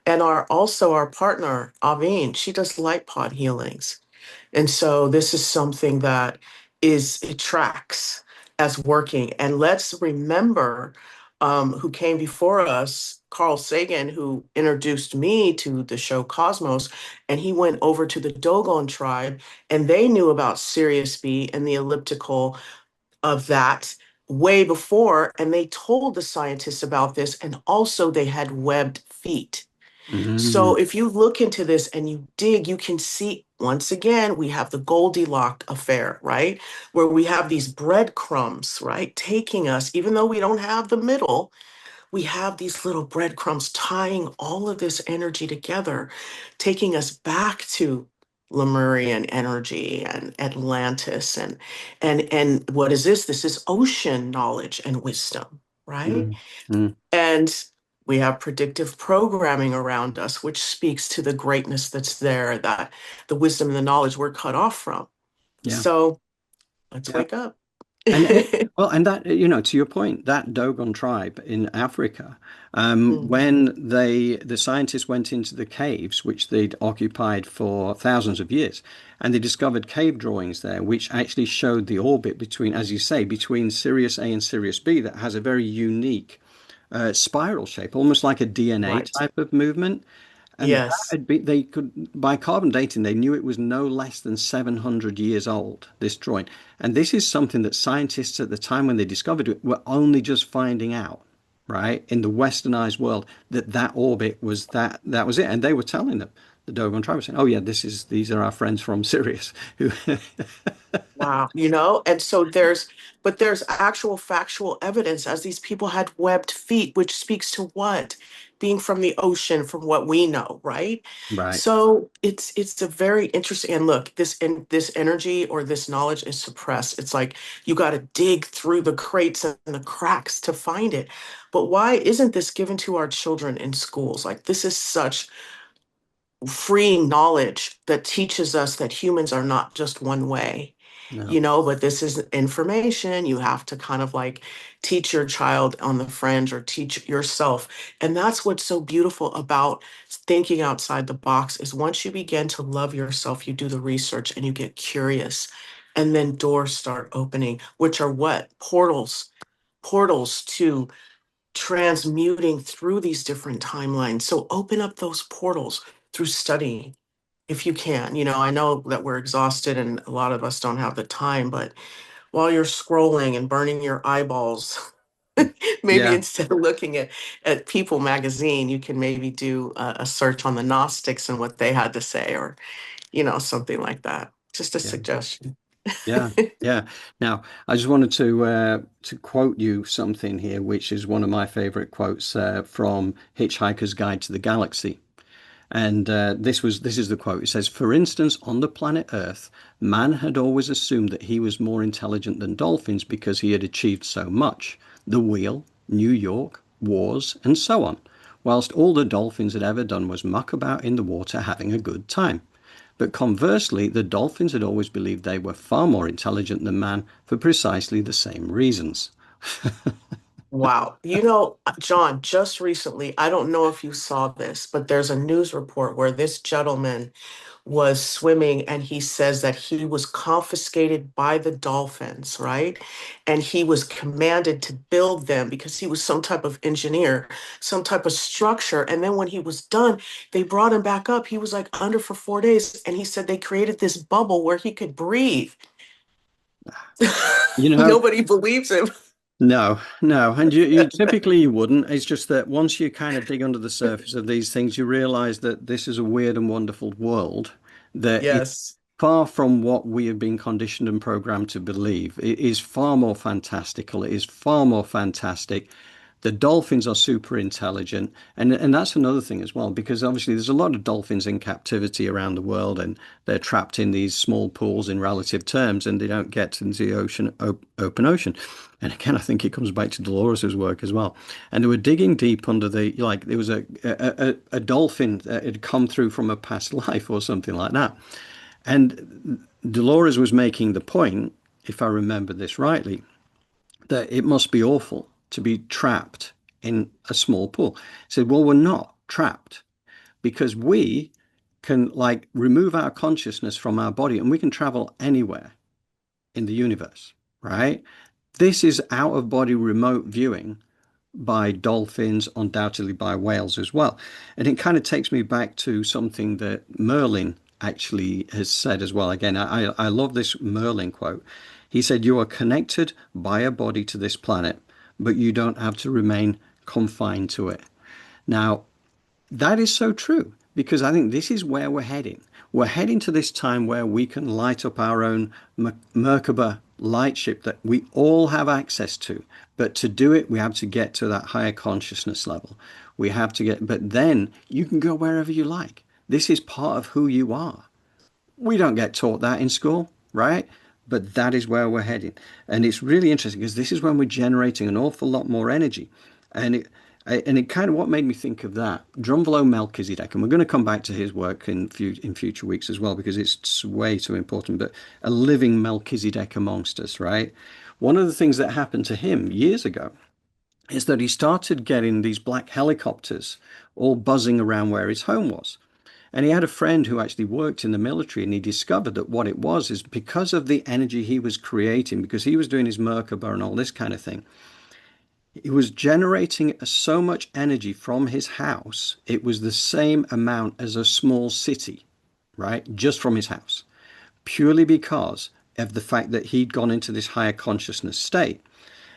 And our partner, Aveen, she does light pod healings. And so this is something that it tracks as working. And let's remember who came before us, Carl Sagan, who introduced me to the show Cosmos, and he went over to the Dogon tribe, and they knew about Sirius B and the elliptical of that way before, and they told the scientists about this, and also they had webbed feet. mm, So if you look into this and you dig, you can see once again, we have the Goldilocks affair, right? Where we have these breadcrumbs, right? Taking us, even though we don't have the middle, we have these little breadcrumbs tying all of this energy together, taking us back to Lemurian energy and Atlantis and what is this? This is ocean knowledge and wisdom, right? mm, mm. And we have predictive programming around us, which speaks to the greatness that's there, that the wisdom and the knowledge we're cut off from. Yeah, So let's yeah. wake up. Well, and that, to your point, that Dogon tribe in Africa, Mm, when the scientists went into the caves, which they'd occupied for thousands of years, and they discovered cave drawings there, which actually showed the orbit between, as you say, between Sirius A and Sirius B, that has a very unique spiral shape, almost like a DNA right. type of movement. And that Yes. had been, they could, by carbon dating, they knew it was no less than 700 years old, this drawing. And this is something that scientists at the time when they discovered it were only just finding out, right, in the westernized world, that that orbit was that was it. And they were telling them, the Dogon tribe was saying, oh yeah, these are our friends from Sirius who Wow. And so but there's actual factual evidence as these people had webbed feet, which speaks to what? Being from the ocean, from what we know, right? right. So it's a very interesting, and look, this energy or this knowledge is suppressed. It's like you got to dig through the crates and the cracks to find it. But why isn't this given to our children in schools? Like this is such freeing knowledge that teaches us that humans are not just one way, No. but this is information you have to kind of like teach your child on the fringe or teach yourself. And that's what's so beautiful about thinking outside the box is once you begin to love yourself, you do the research and you get curious. And then doors start opening, which are what? Portals to transmuting through these different timelines. So open up those portals through studying if you can. I know that we're exhausted and a lot of us don't have the time, but while you're scrolling and burning your eyeballs, Maybe Yeah, instead of looking at People magazine, you can maybe do a search on the Gnostics and what they had to say, or, something like that. Just a yeah, suggestion. yeah, yeah. Now, I just wanted to quote you something here, which is one of my favorite quotes from Hitchhiker's Guide to the Galaxy. And this is the quote. It says, "For instance, on the planet Earth, man had always assumed that he was more intelligent than dolphins because he had achieved so much: the wheel, New York, wars, and so on. Whilst all the dolphins had ever done was muck about in the water having a good time. But conversely, the dolphins had always believed they were far more intelligent than man for precisely the same reasons." Wow. John, just recently, I don't know if you saw this, but there's a news report where this gentleman was swimming and he says that he was confiscated by the dolphins, right? And he was commanded to build them because he was some type of engineer, some type of structure. And then when he was done, they brought him back up. He was like under for 4 days. And he said they created this bubble where he could breathe. You know, Nobody believes him. no, no, and you typically you wouldn't. It's just that once you kind of dig under the surface of these things, you realize that this is a weird and wonderful world that is Yes. far from what we have been conditioned and programmed to believe. It is far more fantastical. It is far more fantastic. The dolphins are super intelligent, and that's another thing as well, because obviously there's a lot of dolphins in captivity around the world, and they're trapped in these small pools in relative terms, and they don't get into the open ocean. And again, I think it comes back to Dolores's work as well. And they were digging deep under the, like there was a dolphin that had come through from a past life or something like that. And Dolores was making the point, if I remember this rightly, that it must be awful to be trapped in a small pool. He said, well, we're not trapped because we can like remove our consciousness from our body and we can travel anywhere in the universe, right? This is out of body remote viewing by dolphins, undoubtedly by whales as well. And it kind of takes me back to something that Merlin actually has said as well. Again, I love this Merlin quote. He said, "You are connected by a body to this planet, but you don't have to remain confined to it." Now, that is so true because I think this is where we're heading. We're heading to this time where we can light up our own Merkabah lightship that we all have access to. But to do it, we have to get to that higher consciousness level. We have to get, but then you can go wherever you like. This is part of who you are. We don't get taught that in school, right? But that is where we're heading. And it's really interesting because this is when we're generating an awful lot more energy. And it kind of what made me think of that, Drunvalo Melchizedek, and we're going to come back to his work in future weeks as well because it's way too important, but a living Melchizedek amongst us, right? One of the things that happened to him years ago is that he started getting these black helicopters all buzzing around where his home was. And he had a friend who actually worked in the military, and he discovered that what it was is because of the energy he was creating, because he was doing his Merkabah and all this kind of thing, he was generating so much energy from his house. It was the same amount as a small city, right? Just from his house, purely because of the fact that he'd gone into this higher consciousness state.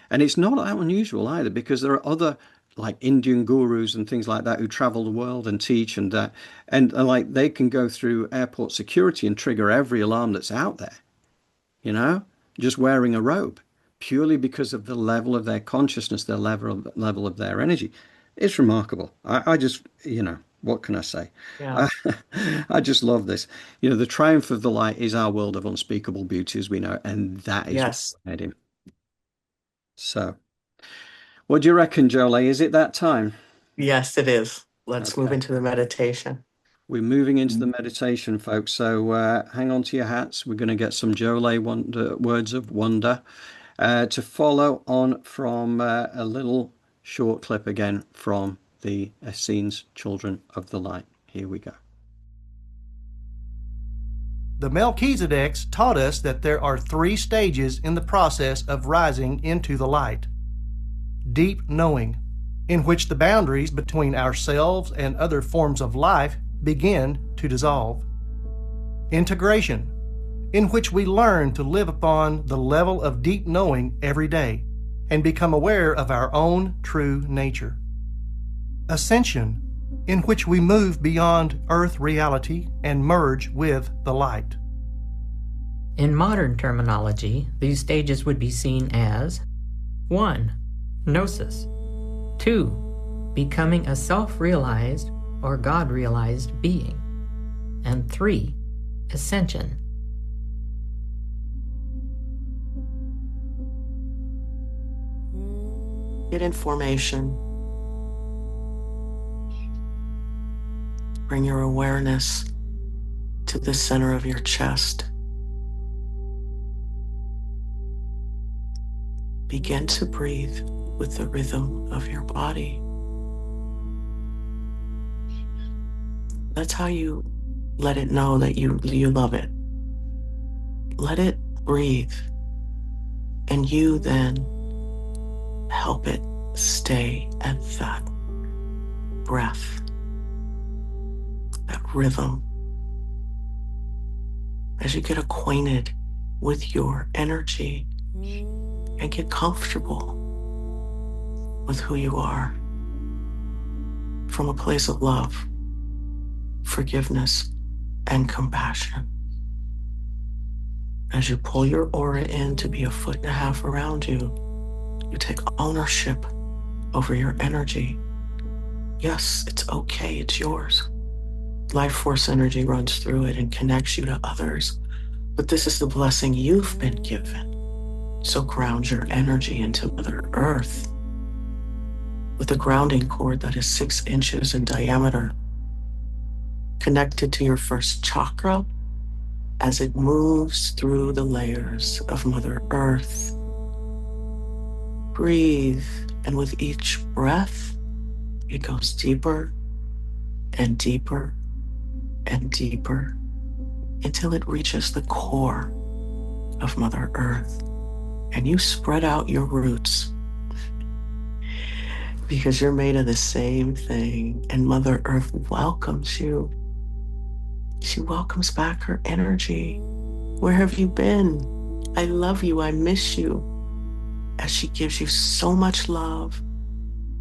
And it's not that unusual either, because there are other like Indian gurus and things like that who travel the world and teach and that, and like they can go through airport security and trigger every alarm that's out there, you know, just wearing a robe, purely because of the level of their consciousness, the level of their energy. It's remarkable. I just, what can I say? Yeah. I, I just love this. The triumph of the light is our world of unspeakable beauty, as we know, and that is what Yes. made him. So, what do you reckon, Jolie? Is it that time? Yes, it is. Let's move Okay. into the meditation. We're moving into the meditation, folks. So hang on to your hats. We're going to get some Jolie words of wonder to follow on from a little short clip again from the Essenes, Children of the Light. Here we go. The Melchizedeks taught us that there are 3 stages in the process of rising into the light. Deep knowing, in which the boundaries between ourselves and other forms of life begin to dissolve. Integration, in which we learn to live upon the level of deep knowing every day, and become aware of our own true nature. Ascension, in which we move beyond earth reality and merge with the light. In modern terminology, these stages would be seen as 1. Gnosis. 2. Becoming a self-realized or God-realized being. And 3. Ascension. Get information. Bring your awareness to the center of your chest. Begin to breathe with the rhythm of your body. That's how you let it know that you love it. Let it breathe. And you then help it stay at that breath, that rhythm. As you get acquainted with your energy and get comfortable with who you are from a place of love, forgiveness, and compassion. As you pull your aura in to be 1.5 feet around you, you take ownership over your energy. Yes, it's okay, it's yours. Life force energy runs through it and connects you to others. But this is the blessing you've been given. So ground your energy into Mother Earth with a grounding cord that is 6 inches in diameter, connected to your first chakra as it moves through the layers of Mother Earth. Breathe, and with each breath, it goes deeper and deeper and deeper until it reaches the core of Mother Earth. And you spread out your roots because you're made of the same thing. And Mother Earth welcomes you. She welcomes back her energy. Where have you been? I love you. I miss you. As she gives you so much love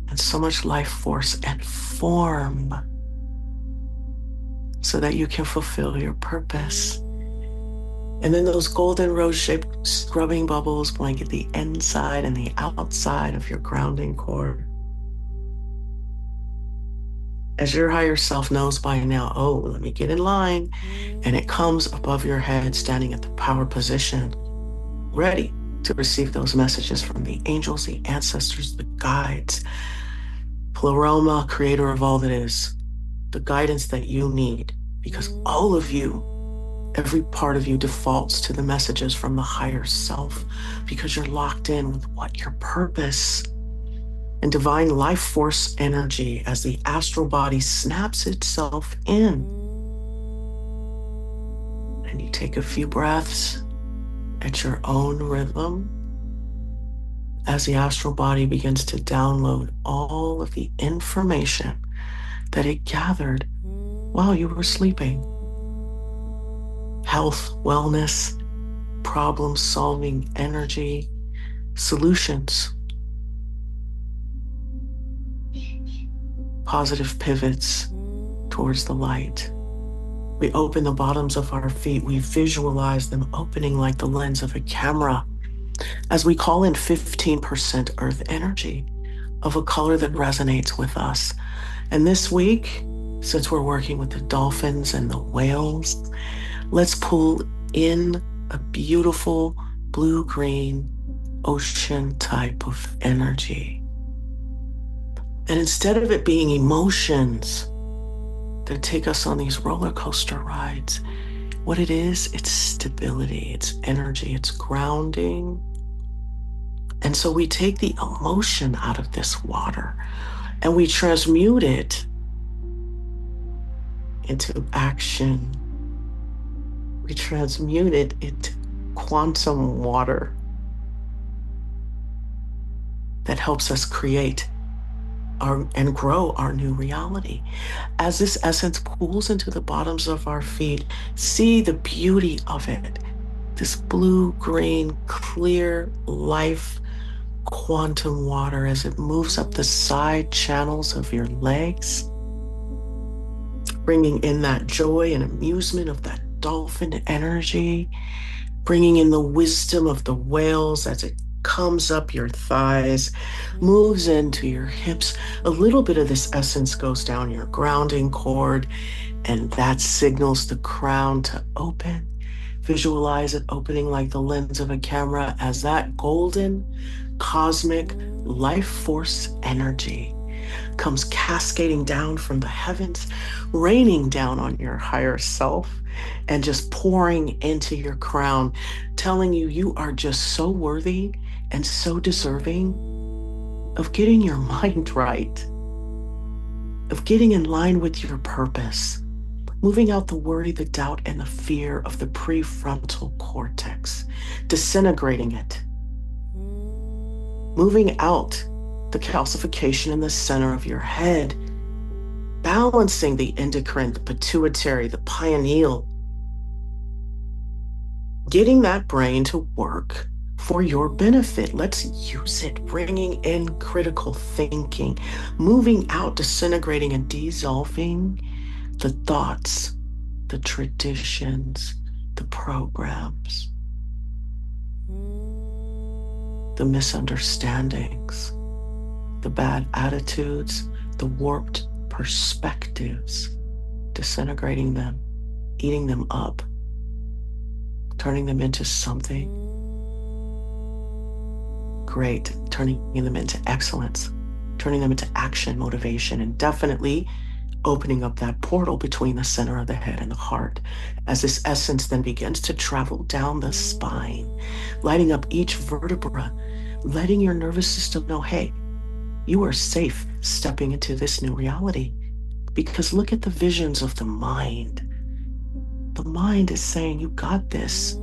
and so much life force and form so that you can fulfill your purpose. And then those golden rose-shaped scrubbing bubbles blanket the inside and the outside of your grounding cord. As your higher self knows by now, oh, let me get in line. And it comes above your head, standing at the power position, ready to receive those messages from the angels, the ancestors, the guides, Pleroma, creator of all that is, the guidance that you need, because all of you, every part of you defaults to the messages from the higher self because you're locked in with what your purpose and divine life force energy as the astral body snaps itself in. And you take a few breaths at your own rhythm as the astral body begins to download all of the information that it gathered while you were sleeping. Health, wellness, problem-solving energy, solutions, positive pivots towards the light. We open the bottoms of our feet. We visualize them opening like the lens of a camera as we call in 15% earth energy of a color that resonates with us. And this week, since we're working with the dolphins and the whales, let's pull in a beautiful blue-green ocean type of energy. And instead of it being emotions that take us on these roller coaster rides, what it is, it's stability, it's energy, it's grounding. And so we take the emotion out of this water and we transmute it into action. We transmute it into quantum water that helps us create and grow our new reality. As this essence pools into the bottoms of our feet, see the beauty of it. This blue-green, clear life quantum water as it moves up the side channels of your legs, bringing in that joy and amusement of that dolphin energy, bringing in the wisdom of the whales as it comes up your thighs, moves into your hips. A little bit of this essence goes down your grounding cord, and that signals the crown to open. Visualize it opening like the lens of a camera as that golden, cosmic, life force energy comes cascading down from the heavens, raining down on your higher self, and just pouring into your crown, telling you you are just so worthy and so deserving of getting your mind right, of getting in line with your purpose, moving out the worry, the doubt, and the fear of the prefrontal cortex, disintegrating it, moving out the calcification in the center of your head, balancing the endocrine, the pituitary, the pineal, getting that brain to work for your benefit. Let's use it, bringing in critical thinking, moving out, disintegrating and dissolving the thoughts, the traditions, the programs, the misunderstandings, the bad attitudes, the warped perspectives, disintegrating them, eating them up, turning them into something great, turning them into excellence, turning them into action, motivation, and definitely opening up that portal between the center of the head and the heart as this essence then begins to travel down the spine, lighting up each vertebra, letting your nervous system know, hey, you are safe stepping into this new reality. Because look at the visions of the mind. The mind is saying, you got this.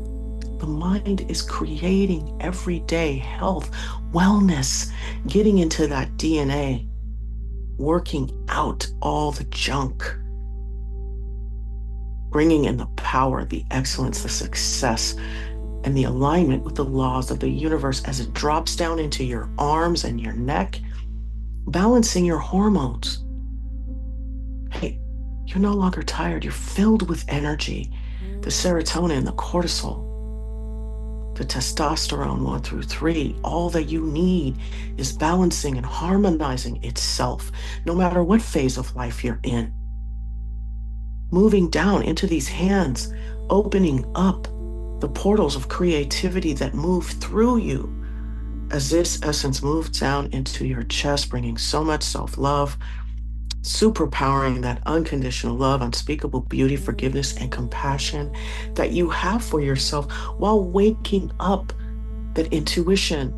The mind is creating everyday health, wellness, getting into that DNA, working out all the junk, bringing in the power, the excellence, the success, and the alignment with the laws of the universe as it drops down into your arms and your neck, balancing your hormones. Hey, you're no longer tired. You're filled with energy, the serotonin, the cortisol, the testosterone 1 through 3. All that you need is balancing and harmonizing itself, no matter what phase of life you're in. Moving down into these hands, opening up the portals of creativity that move through you as this essence moves down into your chest, bringing so much self-love, superpowering that unconditional love, unspeakable beauty, forgiveness, and compassion that you have for yourself while waking up that intuition,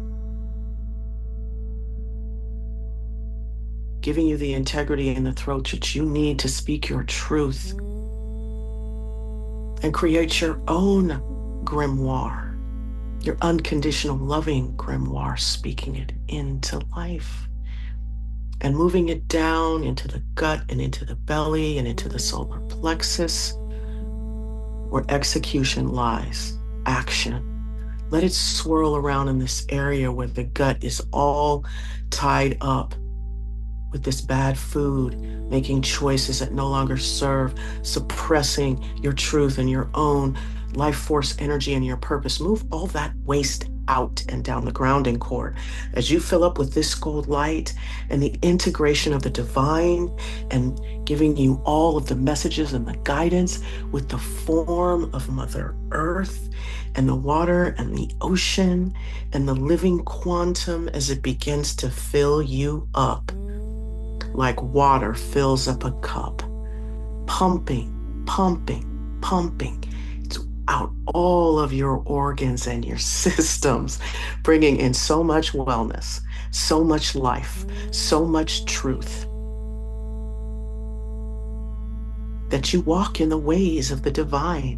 giving you the integrity in the throat that you need to speak your truth and create your own grimoire, your unconditional loving grimoire, speaking it into life and moving it down into the gut and into the belly and into the solar plexus where execution lies, action. Let it swirl around in this area where the gut is all tied up with this bad food, making choices that no longer serve, suppressing your truth and your own life force energy and your purpose. Move all that waste out and down the grounding cord as you fill up with this gold light and the integration of the divine and giving you all of the messages and the guidance with the form of Mother Earth and the water and the ocean and the living quantum as it begins to fill you up like water fills up a cup, pumping, pumping, pumping out all of your organs and your systems, bringing in so much wellness, so much life, so much truth, that you walk in the ways of the divine.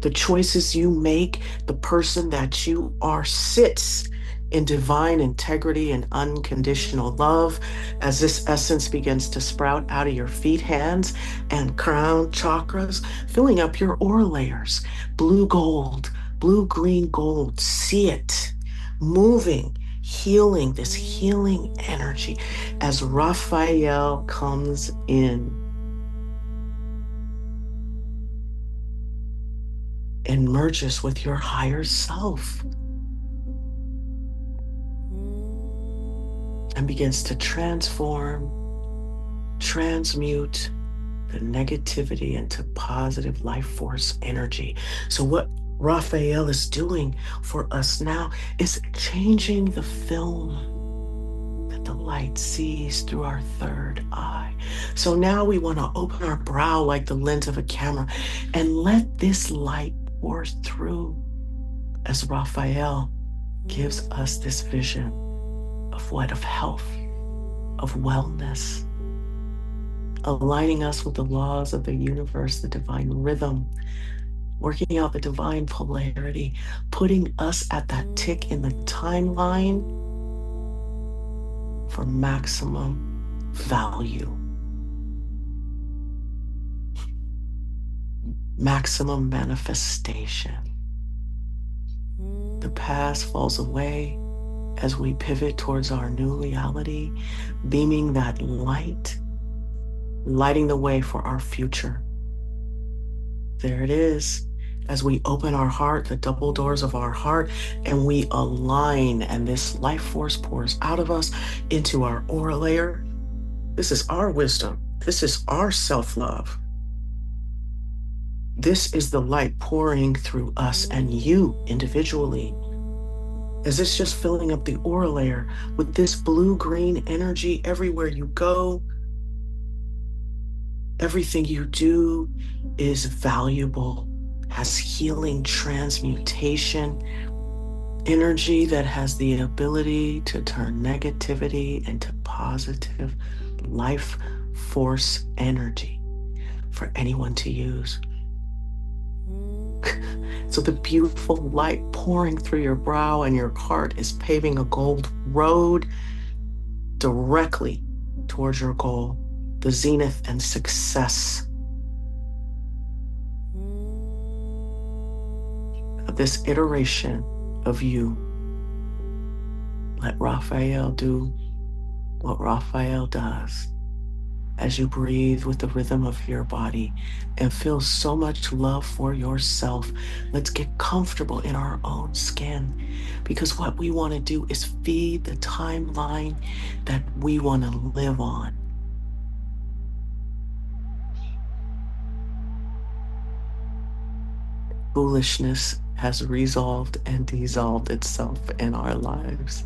The choices you make, the person that you are sits in divine integrity and unconditional love as this essence begins to sprout out of your feet, hands, and crown chakras, filling up your aura layers. Blue, gold, blue, green, gold. See it moving healing, this healing energy as Raphael comes in and merges with your higher self and begins to transform, transmute the negativity into positive life force energy. So what Raphael is doing for us now is changing the film that the light sees through our third eye. So now we want to open our brow like the lens of a camera and let this light pour through as Raphael gives us this vision of what? Of health, of wellness, aligning us with the laws of the universe, the divine rhythm, working out the divine polarity, putting us at that tick in the timeline for maximum value, maximum manifestation. The past falls away as we pivot towards our new reality, beaming that light, lighting the way for our future. There it is. As we open our heart, the double doors of our heart, and we align, and this life force pours out of us into our aura layer. This is our wisdom. This is our self-love. This is the light pouring through us and you individually. As it's just filling up the aura layer with this blue-green energy everywhere you go. Everything you do is valuable, has healing transmutation, energy that has the ability to turn negativity into positive life force energy for anyone to use. So the beautiful light pouring through your brow and your heart is paving a gold road directly towards your goal, the zenith and success of this iteration of you. Let Raphael do what Raphael does as you breathe with the rhythm of your body and feel so much love for yourself. Let's get comfortable in our own skin, because what we want to do is feed the timeline that we want to live on. Foolishness has resolved and dissolved itself in our lives.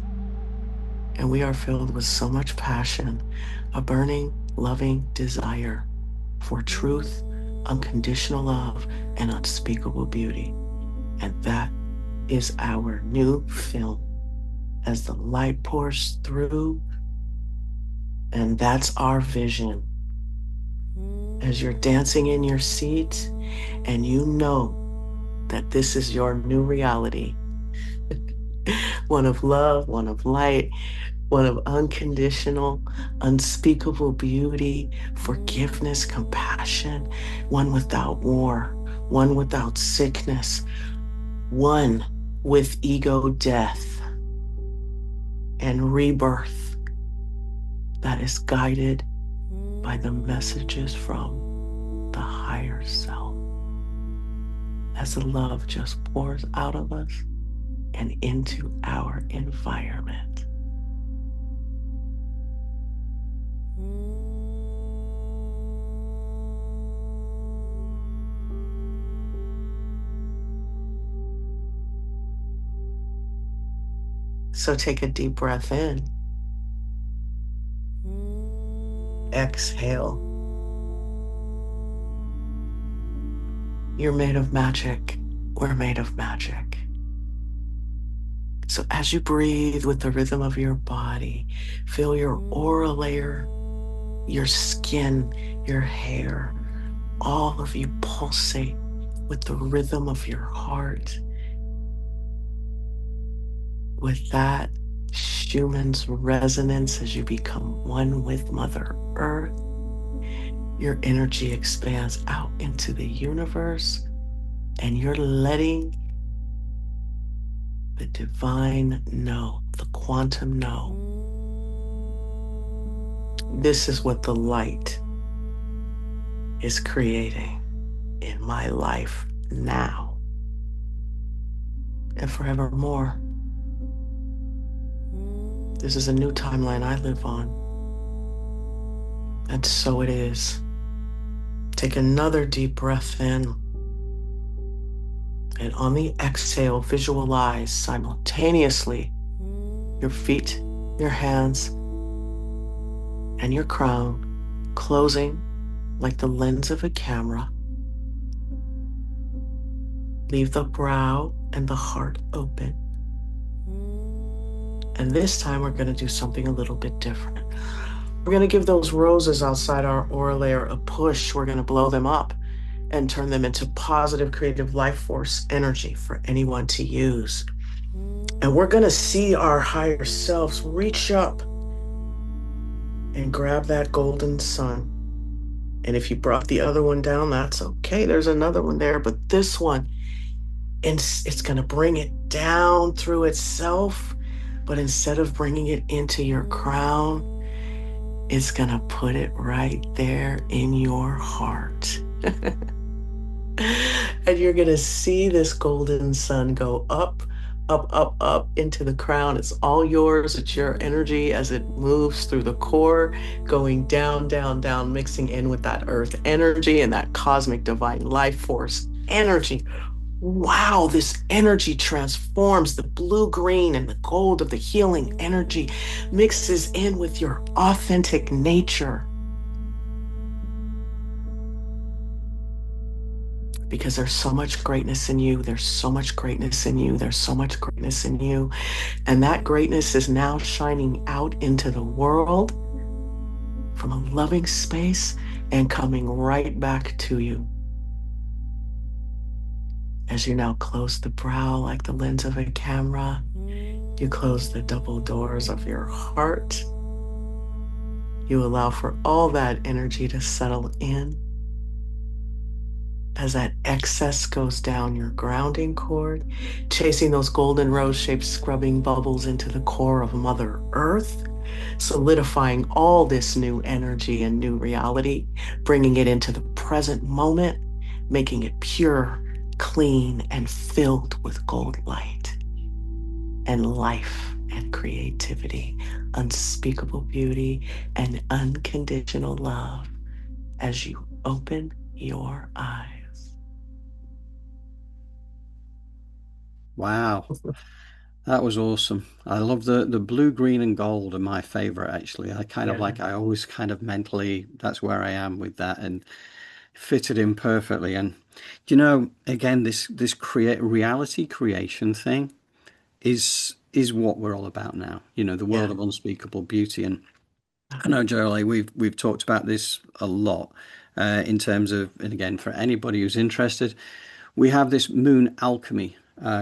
And we are filled with so much passion, a burning, loving desire for truth, unconditional love, and unspeakable beauty. And that is our new film as the light pours through. And that's our vision. As you're dancing in your seat and you know that this is your new reality, one of love, one of light, one of unconditional, unspeakable beauty, forgiveness, compassion, one without war, one without sickness, one with ego death and rebirth that is guided by the messages from the higher self. As the love just pours out of us and into our environment. So take a deep breath in. Exhale. You're made of magic. We're made of magic. So as you breathe with the rhythm of your body, feel your aura layer, your skin, your hair, all of you pulsate with the rhythm of your heart. With that Schumann's resonance as you become one with Mother Earth, your energy expands out into the universe and you're letting the divine no, the quantum no. This is what the light is creating in my life now and forevermore. This is a new timeline I live on. And so it is. Take another deep breath in. And on the exhale, visualize simultaneously your feet, your hands, and your crown closing like the lens of a camera. Leave the brow and the heart open. And this time we're going to do something a little bit different. We're going to give those roses outside our aura layer a push. We're going to blow them up and turn them into positive creative life force energy for anyone to use. And we're going to see our higher selves reach up and grab that golden sun. And if you brought the other one down, that's okay. There's another one there, but this one, it's going to bring it down through itself. But instead of bringing it into your crown, it's going to put it right there in your heart. And you're going to see this golden sun go up, up, up, up into the crown. It's all yours. It's your energy as it moves through the core, going down, down, down, mixing in with that earth energy and that cosmic divine life force energy. Wow, this energy transforms. The blue, green, and the gold of the healing energy mixes in with your authentic nature. Because there's so much greatness in you. There's so much greatness in you. There's so much greatness in you. And that greatness is now shining out into the world from a loving space and coming right back to you. As you now close the brow like the lens of a camera, you close the double doors of your heart. You allow for all that energy to settle in. As that excess goes down your grounding cord, chasing those golden rose-shaped scrubbing bubbles into the core of Mother Earth, solidifying all this new energy and new reality, bringing it into the present moment, making it pure, clean, and filled with gold light and life and creativity, unspeakable beauty and unconditional love as you open your eyes. Wow, that was awesome. I love the blue, green, and gold are my favorite actually. I kind of like I always kind of mentally that's where I am with that and fitted in perfectly. And again, this create reality creation thing is what we're all about now. The world of unspeakable beauty. And I know, Jolie, we've talked about this a lot in terms of, and again, for anybody who's interested, we have this Moon Alchemy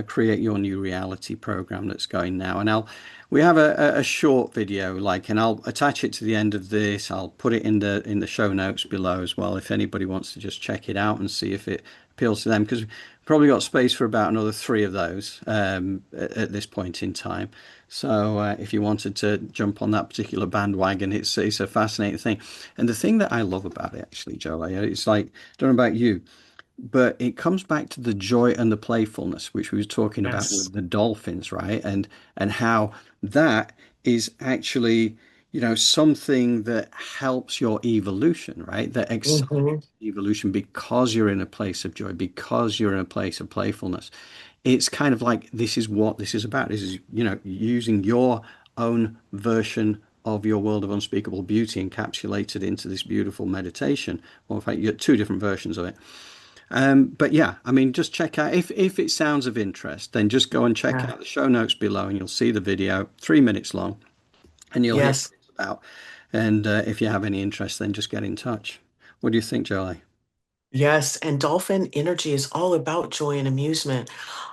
Create Your New Reality program that's going now. And we have a short video, and I'll attach it to the end of this. I'll put it in the show notes below as well, if anybody wants to just check it out and see if it appeals to them, because we've probably got space for about another 3 of those at this point in time. So if you wanted to jump on that particular bandwagon, it's a fascinating thing. And the thing that I love about it, actually, Jolie, it's like, I don't know about you, but it comes back to the joy and the playfulness, which we were talking about with the dolphins, right? And how that is actually, something that helps your evolution, right? That accelerates evolution because you're in a place of joy, because you're in a place of playfulness. It's kind of like this is what this is about. This is, using your own version of your world of unspeakable beauty encapsulated into this beautiful meditation. Well, in fact, you get 2 different versions of it. But yeah, I mean, just check out if it sounds of interest, then just go and check out the show notes below, and you'll see the video, 3 minutes long, and you'll hear what it's about. And if you have any interest, then just get in touch. What do you think, Jolie? Yes, and dolphin energy is all about joy and amusement.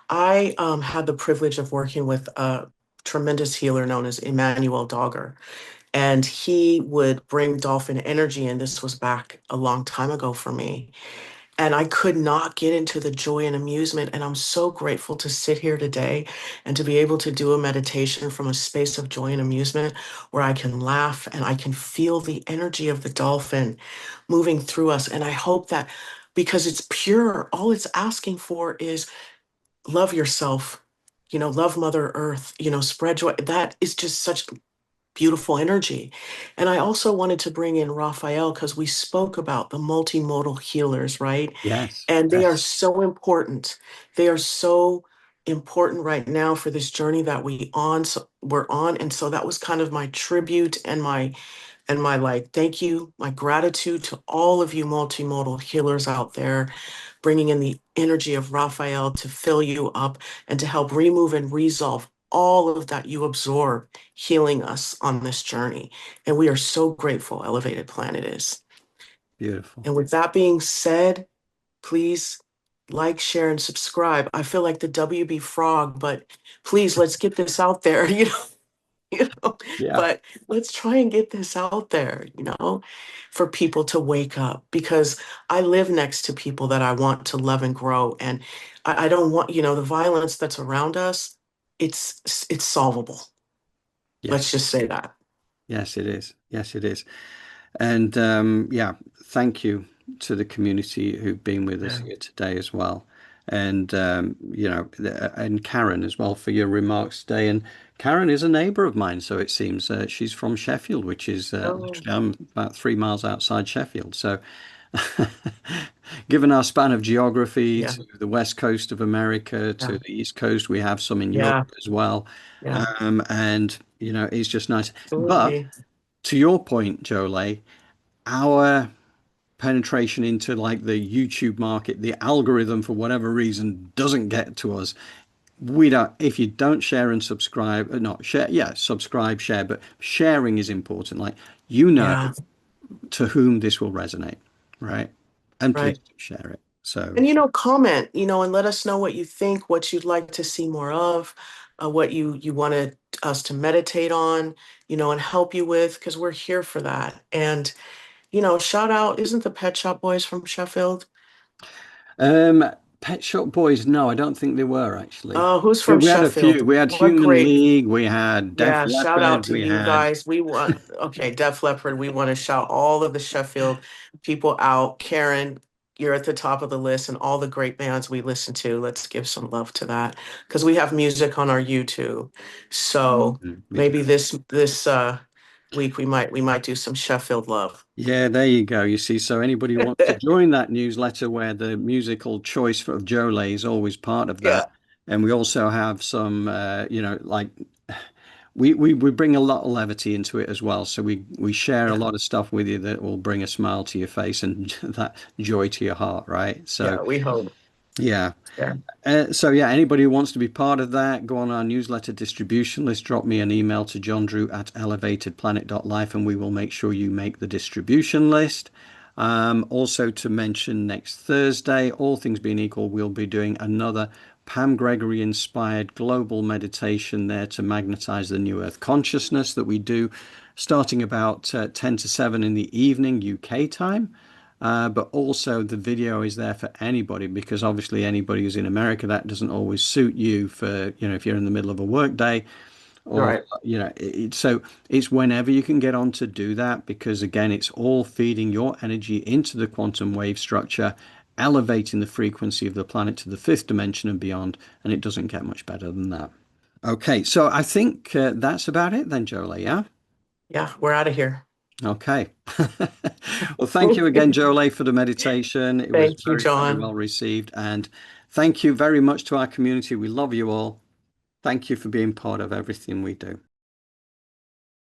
I had the privilege of working with a tremendous healer known as Emmanuel Dogger, and he would bring dolphin energy, and this was back a long time ago for me. And I could not get into the joy and amusement. And I'm so grateful to sit here today and to be able to do a meditation from a space of joy and amusement where I can laugh and I can feel the energy of the dolphin moving through us. And I hope that because it's pure, all it's asking for is love yourself, love Mother Earth, spread joy. That is just such beautiful energy. And I also wanted to bring in Raphael because we spoke about the multimodal healers, right? Yes, And they are yes, so important. They are so important right now for this journey that we're on. And so that was kind of my tribute and my like thank you, my gratitude to all of you multimodal healers out there, bringing in the energy of Raphael to fill you up and to help remove and resolve all of that you absorb, healing us on this journey. And we are so grateful, Elevated Planet is. beautiful. And with that being said, please like, share, and subscribe. I feel like the WB Frog, but please let's get this out there. you know, Yeah, but let's try and get this out there, for people to wake up because I live next to people that I want to love and grow. And I don't want, the violence that's around us, it's solvable. Let's yes, just say that. yes, it is. Yes, it is. And yeah, thank you to the community who've been with us Yeah. here today as well. And and Karen as well for your remarks today. And Karen is a neighbour of mine, so it seems she's from Sheffield, which is Oh, literally I'm about 3 miles outside Sheffield. So, given our span of geography yeah, to the west coast of America yeah, to the east coast, we have some in yeah, Europe as well. yeah, And it's just nice. But absolutely. to your point, Jolie, our penetration into like the YouTube market, the algorithm for whatever reason doesn't get to us. We don't, if you don't share and subscribe, not share, yeah, subscribe, share, but sharing is important. Like, Yeah, to whom this will resonate, right? And please right. do share it. So, And comment, and let us know what you think, what you'd like to see more of, what you wanted us to meditate on, and help you with, because we're here for that. And, shout out, isn't the Pet Shop Boys from Sheffield? um, Pet Shop Boys, no, I don't think they were actually. Who's We, from we had a Sheffield? few. We had What Human great. League, we had Def Yeah, shout out Leppard, to we you had guys. We want, okay, Def Leppard, we want to shout all of the Sheffield people out. Karen, you're at the top of the list, and all the great bands we listen to. Let's give some love to that because we have music on our YouTube. So we do. maybe this week we might do some Sheffield love. Yeah, there you go. You see, so anybody who wants to join that newsletter where the musical choice for Jolay is always part of Yeah, that. And we also have some, like we bring a lot of levity into it as well. So we share a yeah, lot of stuff with you that will bring a smile to your face and that joy to your heart, right? So yeah. We hope. yeah. Yeah, So yeah, anybody who wants to be part of that, go on our newsletter distribution list, drop me an email to johndrew@elevatedplanet.life and we will make sure you make the distribution list. Also to mention next Thursday, all things being equal, we'll be doing another Pam Gregory inspired global meditation there to magnetize the new earth consciousness that we do starting about 10 to 7 in the evening UK time. But also the video is there for anybody because obviously anybody who's in America, that doesn't always suit you for, if you're in the middle of a work day all or, right. so it's whenever you can get on to do that because again, it's all feeding your energy into the quantum wave structure, elevating the frequency of the planet to the fifth dimension and beyond. And it doesn't get much better than that. Okay, so I think that's about it then, Jolie, yeah? Yeah, we're out of here. Okay. Well, thank you again, Jolie, for the meditation. It was Thank you, very, very well John. received. And thank you very much to our community. We love you all. Thank you for being part of everything we do.